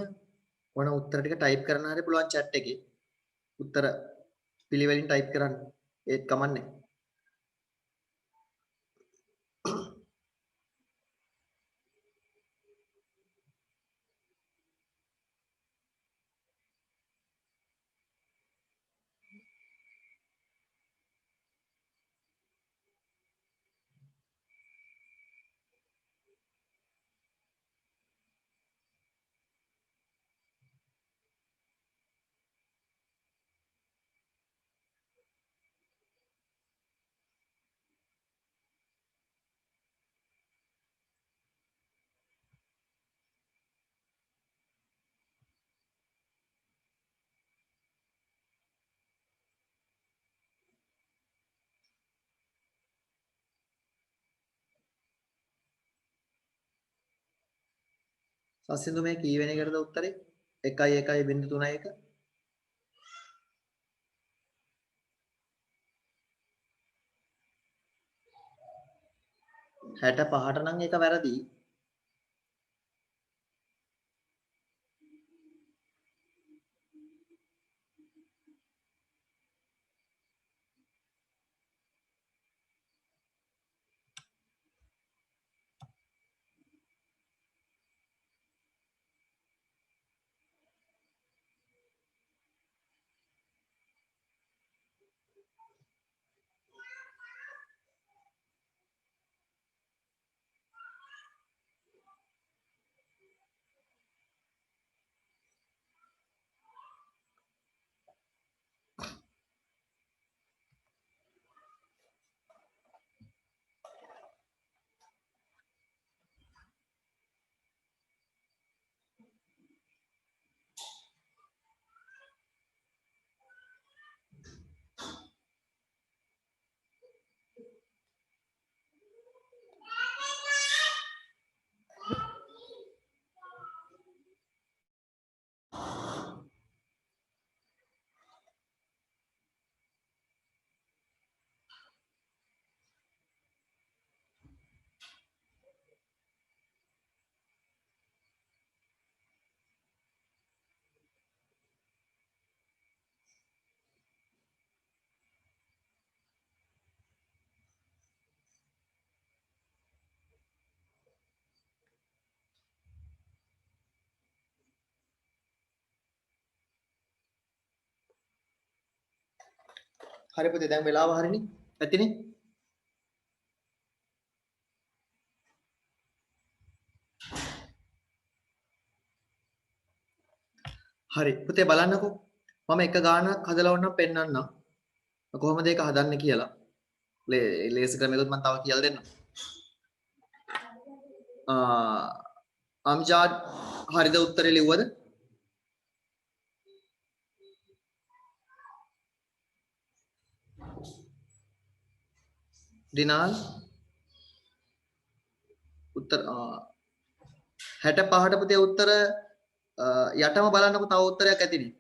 [SPEAKER 1] ඕන උත්තර ටික ටයිප් කරන්න හරි පුළුවන් chat එකේ. උත්තර පිළිවෙලින් ටයිප් කරන්න. ඒත් කමන්නේ. සසින්දු මේ කී වෙනි එකටද උත්තරේ? 1.1.31 65ට නම් ඒක වැරදි. හරි පුතේ දැන් වෙලාව හරිනේ. ඇතිනේ. හරි පුතේ බලන්නකෝ. මම එක ගානක් හදලා වුණා පෙන්නන්නම්. කොහොමද ඒක හදන්නේ කියලා. ලේසි ක්‍රමයකට මම තව කියලා දෙන්නම්. අම්ජාඩ් හරිද උත්තරේ ලිව්වද? දිනාල් උත්තර 65ට පුතේ උත්තර යටම බලන්නකො තව උත්තරයක් ඇතිනේ.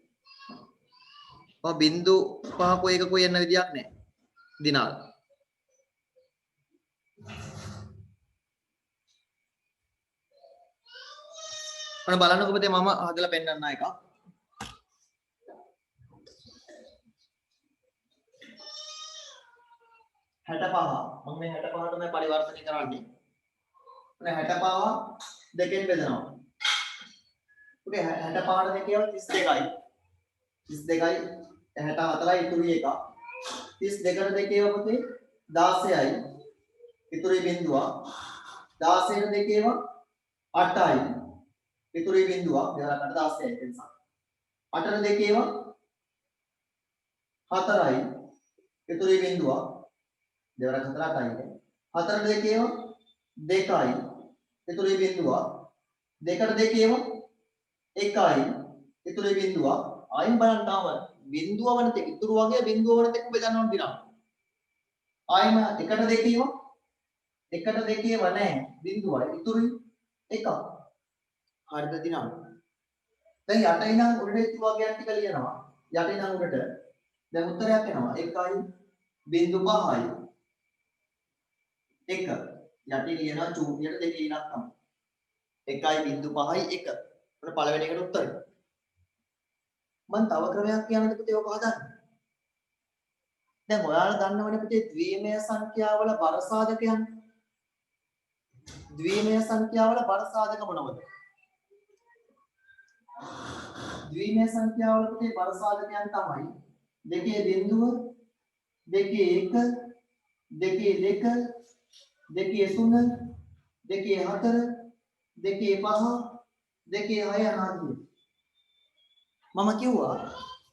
[SPEAKER 1] ඔව් 0.5 1 එන්න විදියක් නැහැ. දිනාල්. අන්න බලන්නකො පුතේ මම හදලා පෙන්නන්න එක. හැට පහ මම මේ 65ට මේ පරිවර්තනය කරන්නේ. ඔන්න 65 දෙකෙන් බෙදනවා. ඔකේ 65ට දෙකේව 32යි. 32යි 64යි ඉතුරුයි එක. 32ට දෙකේව පුතේ 16යි. ඉතුරුයි බිඳුව. 16ට දෙකේව 8යි. ඉතුරුයි බිඳුව. දෙවරකට 16යි ඒ නිසා. 8ට දෙකේව 4යි. ඉතුරුයි බිඳුව. දෙවරක් 4යි. 4ට දෙකේව 2යි. ඉතුරුයි බිඳුව. 2ට දෙකේව 1යි. ඉතුරුයි බිඳුව. ආයින් බලන්න තාම බිඳුව වනත ඉතුරු වගේ බිඳුව වනත එක්ක බෙදන්න ඕන දිනවා. ආයිම 1ට දෙකේව 1ට දෙකේව නැහැ. බිඳුවයි ඉතුරුයි 1ක්. හරිද දිනවා. දැන් යට ඉඳන් උඩට ඉතුරු වගේක් ටික ලියනවා. යට ඉඳන් උඩට දැන් උත්තරයක් එනවා 1යි බිඳු 5යි 1 යටි ලියනවා චූටියට දෙකේ ඉලක්කම 1.5 1. මොන පළවෙනි එකට උත්තරේ. මම තව ක්‍රමයක් කියන්නද පුතේ ඔක හදන්න. දැන් ඔයාලා දන්නවනේ පුතේ ද්විමය සංඛ්‍යාවල බර සාධකයන්. ද්විමය සංඛ්‍යාවල බර සාධක මොනවද? ද්විමය සංඛ්‍යාවල පුතේ බර සාධකයන් තමයි දෙකේ බිඳුව, දෙකේ 1, දෙකේ 2, දෙකේ 3, දෙකේ 4, දෙකේ 5, දෙකේ 6 අනාදී. මම කිව්වා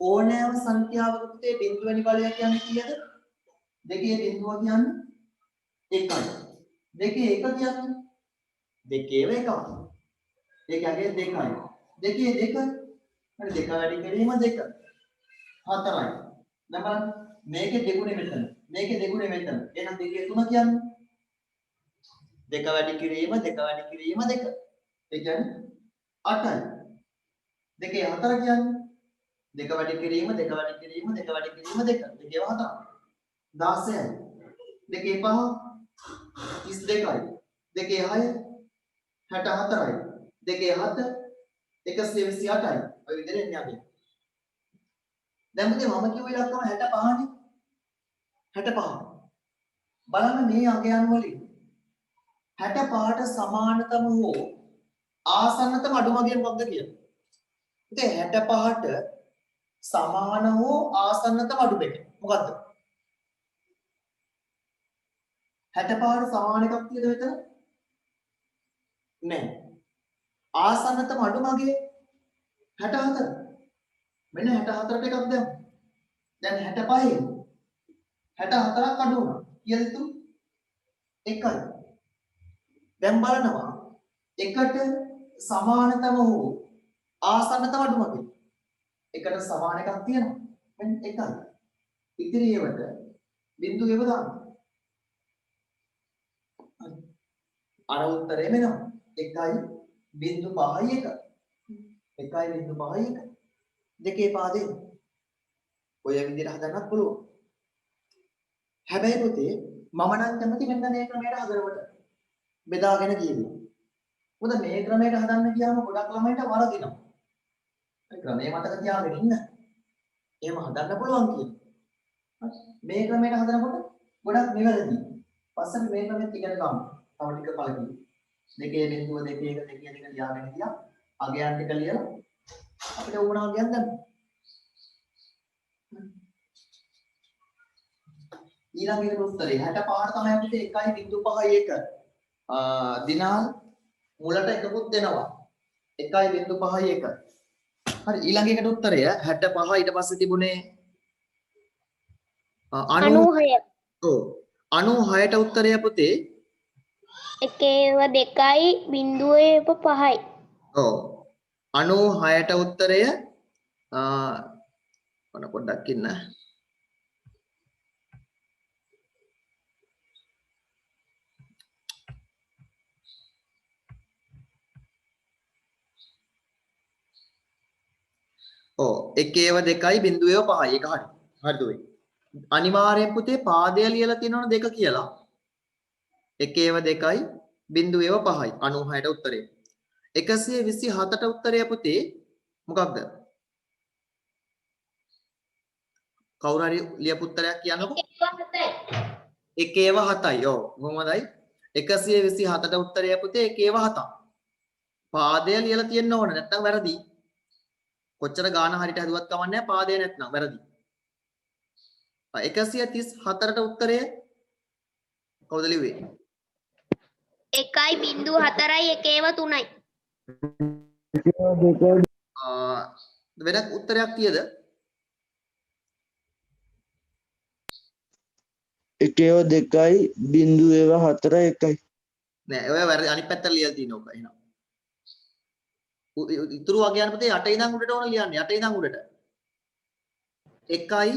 [SPEAKER 1] ඕනෑම සංඛ්‍යාවක පුතේ බිඳුවනි බලය කියන්නේ කීයද? දෙකේ බිඳුව කියන්නේ 1යි. දෙකේ 1 කියන්නේ දෙකේම 1යි. ඒකගේ 2යි. දෙකේ 2 හරි 2 වැඩි කිරීම 2. 4යි. දැන් බලන්න මේකේ දෙගුණෙ මෙතන. මේකේ දෙගුණෙ මෙතන. එහෙනම් දෙකේ 3 කියන්නේ 2 වැඩි කිරීම 2 වැඩි කිරීම 2. ඒ කියන්නේ 8යි. දෙකේ 4 කියන්නේ 2 වැඩි කිරීම 2 වැඩි කිරීම 2 වැඩි කිරීම 2. දෙකේ 4. 16යි. දෙකේ 5 32යි. දෙකේ 6 64යි. දෙකේ 7 128යි. ඔය විදිහට එන්නේ අපි. දැන් මුදේ මම කිව්ව ඉලක්කම 65නේ. 65. බලන්න මේ අගයන් වලින් 65ට සමානතම හෝ ආසන්නතම අඩුම අගය මොකක්ද කියලා. ඉතින් 65ට සමාන හෝ ආසන්නතම අඩු දෙක. මොකද්ද? 65ට සමාන එකක් තියෙද මෙතන? නෑ. ආසන්නතම අඩුම අගය 64. මෙන්න 64ට එකක් දැම්මා. දැන් 65න් 64ක් අඩු වුණා. කීයද තු? 1යි. දැන් බලනවා එකට සමානතම හෝ ආසන්නතම අඩුම අගය. එකට සමාන එකක් තියෙනවා. මෙන්න 1යි. ඉතිරි ඒවට බිංදුව ඒව දාන්න. අර උත්තරේ මෙනවා. 1.5 1. 1.5 1. දෙකේ පාදේ ඔය විදිහට හදන්නත් පුළුවන්. හැබැයි පුතේ මම නම් කැමති මෙන්න මේ ක්‍රමයට හදනකොට බෙදාගෙන කියනවා. මොකද මේ ක්‍රමයට හදන්න ගියාම ගොඩක් ළමයින්ට වරදිනවා. ඒ ක්‍රමයේ මතක තියාගෙන ඉන්න. එහෙම හදන්න පුළුවන් කියනවා. මේ ක්‍රමයට හදනකොට ගොඩක් නිවැරදි. පස්සට මේ ක්‍රමෙත් ඉගෙන ගන්න. තව ටික කලකින්. දෙකේ බිඳුව දෙකේ 1 දෙකේ 2 ලියාගෙන ගියා. අගයන් ටික ලියලා අපිට ඕනවා කියන්නේ ඊළඟ උත්තරේ 65 තමයි අපිට 1.51 දිනාල් මුලට එකකුත් දෙනවා 1.51 හරි ඊළඟ එකට උත්තරය 65 ඊට පස්සේ තිබුණේ
[SPEAKER 2] 96.
[SPEAKER 1] ඔව් 96ට උත්තරය පුතේ
[SPEAKER 2] 1/2යි බිංදුවේ 5යි.
[SPEAKER 1] ඔව් 96ට උත්තරය ඔන්න පොඩ්ඩක් ඉන්න ඔව් 1/2යි බිංදුවේ 5යි ඒක හරි හරිද ඔය අනිවාර්යෙන් පුතේ පාදය ලියලා තියෙනවනේ දෙක කියලා 1/2යි බිංදුවේ 5යි 96ට උත්තරේ 127ට උත්තරය පුතේ මොකක්ද කවුරු හරි ලියපු උත්තරයක් කියන්නකෝ 1/7යි ඔව් කොහොමදයි 127ට උත්තරය පුතේ 1/7 පාදය ලියලා තියෙන්න ඕන නැත්නම් වැරදි කොච්චර ගාන හරියට හදුවත් කමක් නැහැ පාදය නැත්නම් වැරදි 134ට උත්තරය කවුද ලිව්වේ
[SPEAKER 2] 1.04යි 1/3යි.
[SPEAKER 1] වෙනත් උත්තරයක් තියද
[SPEAKER 6] 1/2යි බිංදුව 4යි 1යි
[SPEAKER 1] නෑ ඔය වැරදි අනිත් පැත්තට ලියලා තියෙනවා ඔක එහෙනම් ඉතුරු වගයන් පුතේ 8 ඉඳන් උඩට ඕන ලියන්නේ 8 ඉඳන් උඩට 1යි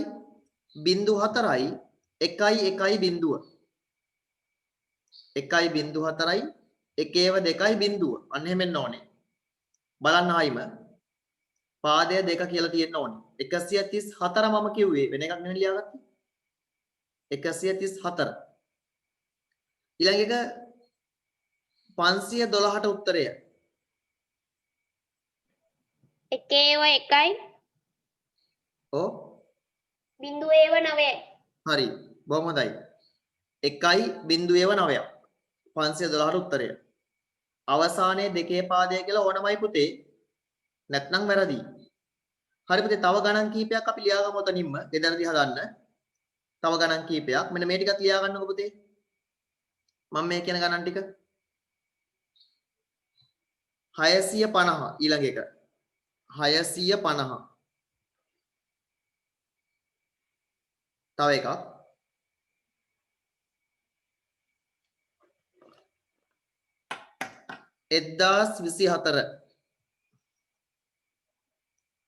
[SPEAKER 1] බිංදුව 4යි 1යි 1යි බිංදුව 1යි බිංදුව 4යි 1/2යි බිංදුව අන්න එහෙම එන්න ඕනේ බලන්න ආයිම පාදය 2 කියලා තියෙන්න ඕනේ 134 මම කිව්වේ වෙන එකක් නෙවෙයි ලියාගත්තේ 134 ඊළඟ එක 512ට උත්තරය
[SPEAKER 2] එකේව 1යි
[SPEAKER 1] ඔව්
[SPEAKER 2] බිංදුවේව 9යි.
[SPEAKER 1] හරි බොහොම හොඳයි 1.9ක් 512ට උත්තරය අවසානයේ දෙකේ පාදය කියලා ඕනමයි පුතේ නැත්නම් වැරදි හරි පුතේ තව ගණන් කීපයක් අපි ලියාගමු ඔතනින්ම ගෙදරදී හදන්න තව ගණන් කීපයක් මෙන්න මේ ටිකත් ලියා ගන්නකො පුතේ මම මේ කියන ගණන් ටික 650 ඊළඟ එක 650 තව එකක් 1024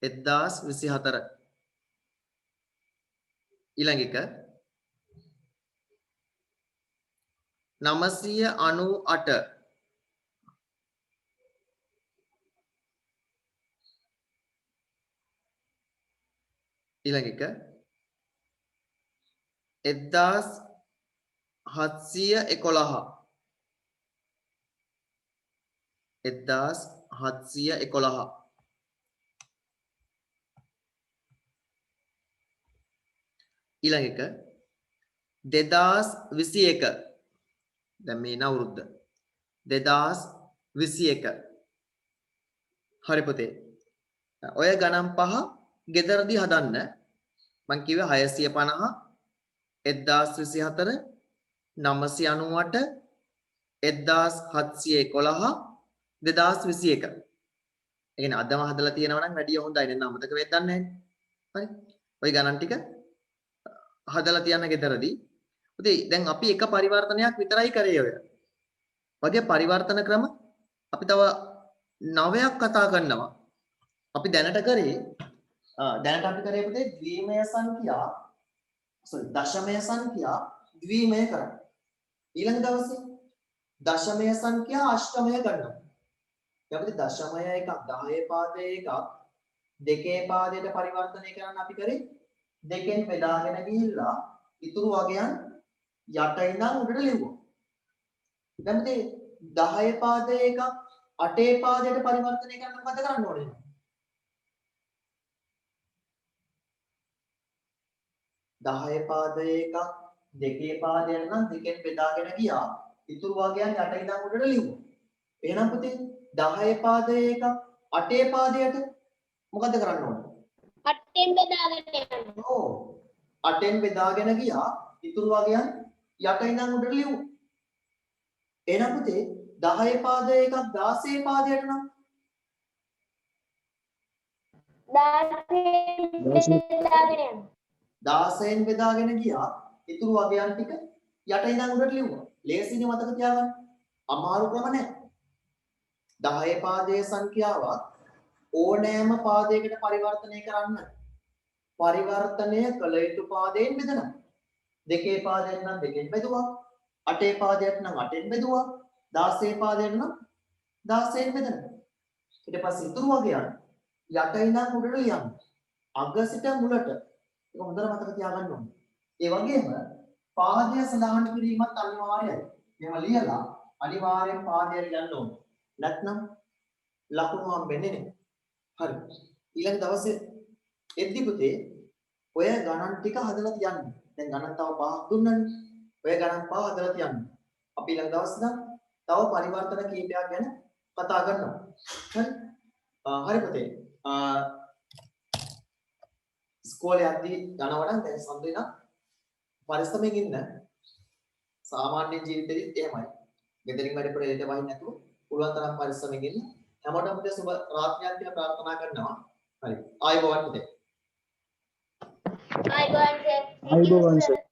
[SPEAKER 1] 1024 ඊළඟ එක 998 ඊළඟ එක 1711 1711 ඊළඟ එක 2021 දැන් මේ නවුරුද්ද 2021 හරි පුතේ ඔය ගණන් පහ ගෙදරදී හදන්න මං කිව්වේ 650 1024 998 1711 2021 ඒ කියන්නේ අදම හදලා තියෙනවා නම් වැඩිය හොඳයි නේ නමතක වෙද්දන්නේ නැහැ හරි ওই ගණන් ටික හදලා තියන්න ගෙදරදී පුතේ දැන් අපි එක පරිවර්තනයක් විතරයි කරේ ඔය වගේ පරිවර්තන ක්‍රම අපි තව 9ක් කතා කරනවා අපි දැනට කරේ අපි කරේ පුතේ ද්විමය සංඛ්‍යා දශමය සංඛ්‍යා ද්විමය කරා ඊළඟ දවසේ දශමය සංඛ්‍යා අෂ්ටමය ගන්නවා දැන් අපි දශමය එකක් 10 පාදයේ එකක් දෙකේ පාදයට පරිවර්තනය කරන්න අපි කරේ දෙකෙන් බෙදාගෙන ගිහිල්ලා ඉතුරු වගයන් යට ඉඳන් උඩට ලිව්වා. දැන් මේ 10 පාදයේ එකක් 8 පාදයට පරිවර්තනය කරන්න මොකද කරන්න ඕනේ? 10 පාදයේ එකක් දෙකේ පාදයට නම් දෙකෙන් බෙදාගෙන ගියා ඉතුරු වගයන් යට ඉඳන් උඩට ලිව්වා. එහෙනම් පුතේ 10 පාදයේ එකක් 8 පාදයට මොකද කරන්න ඕනේ?
[SPEAKER 2] 8ෙන් බෙදාගෙන යන්න.
[SPEAKER 1] ඔව් 8ෙන් බෙදාගෙන ගියා ඉතුරු වගයන් යට ඉඳන් උඩට ලියුවා. එහෙනම් පුතේ 10 පාදයේ එකක් 16 පාදයට නම්
[SPEAKER 2] 16ෙන් බෙදාගෙන යන්න.
[SPEAKER 1] 16ෙන් බෙදාගෙන ගියා ඉතුරු වගයන් ටික යට ඉඳන් උඩට ලියුවා. ලේසියිනේ මතක තියාගන්න. අමාරු ක්‍රම නැහැ. 10 පාදයේ සංඛ්‍යාවක් ඕනෑම පාදයකට පරිවර්තනය කරන්න පරිවර්තනය කළ යුතු පාදයෙන් බෙදනවා. දෙකේ පාදයෙන් නම් දෙකෙන් බෙදුවා. 8 පාදයට නම් 8ෙන් බෙදුවා. 16 පාදයට නම් 16ෙන් බෙදනවා. ඊට පස්සේ ඉතුරු වගයන් යට ඉඳන් උඩට ලියන්න. අග සිට මුලට. ඒක හොඳට මතක තියාගන්න ඕනේ. ඒ වගේම පාදය සඳහන් කිරීමත් අනිවාර්යයි. මේවා ලියලා අනිවාර්යෙන් පාදය ලියන්න ඕනේ. නැත්නම් ලකුණු හම්බෙන්නේ නැහැ. හරි. ඊළඟ දවසේ එද්දි පුතේ ඔය ගණන් ටික හදලා තියන්න. දැන් ගණන් තව පහක් දුන්නනේ. ඔය ගණන් පහ හදලා තියන්න. අපි ඊළඟ දවස් නම් තව පරිවර්තන කීපයක් ගැන කතා කරනවා. හරි. හරි පුතේ. ඉස්කෝලේ යද්දී යනවා නම් දැන් සම්පූර්ණ පරිස්සමෙන් ඉන්න. සාමාන්‍ය ජීවිතේදීත් එහෙමයි. ගෙදරින් වැඩ පෙරේට වහින්න නැතුව පුළුවන් තරම් පරිස්සමෙන් ඉන්න. හැමෝටම පුතේ සුබ රාත්‍රියක් කියලා ප්‍රාර්ථනා කරනවා. හරි. ආයුබෝවන් පුතේ.
[SPEAKER 2] ආයිබෝවන් සර්.
[SPEAKER 6] ආයුබෝවන් සර්.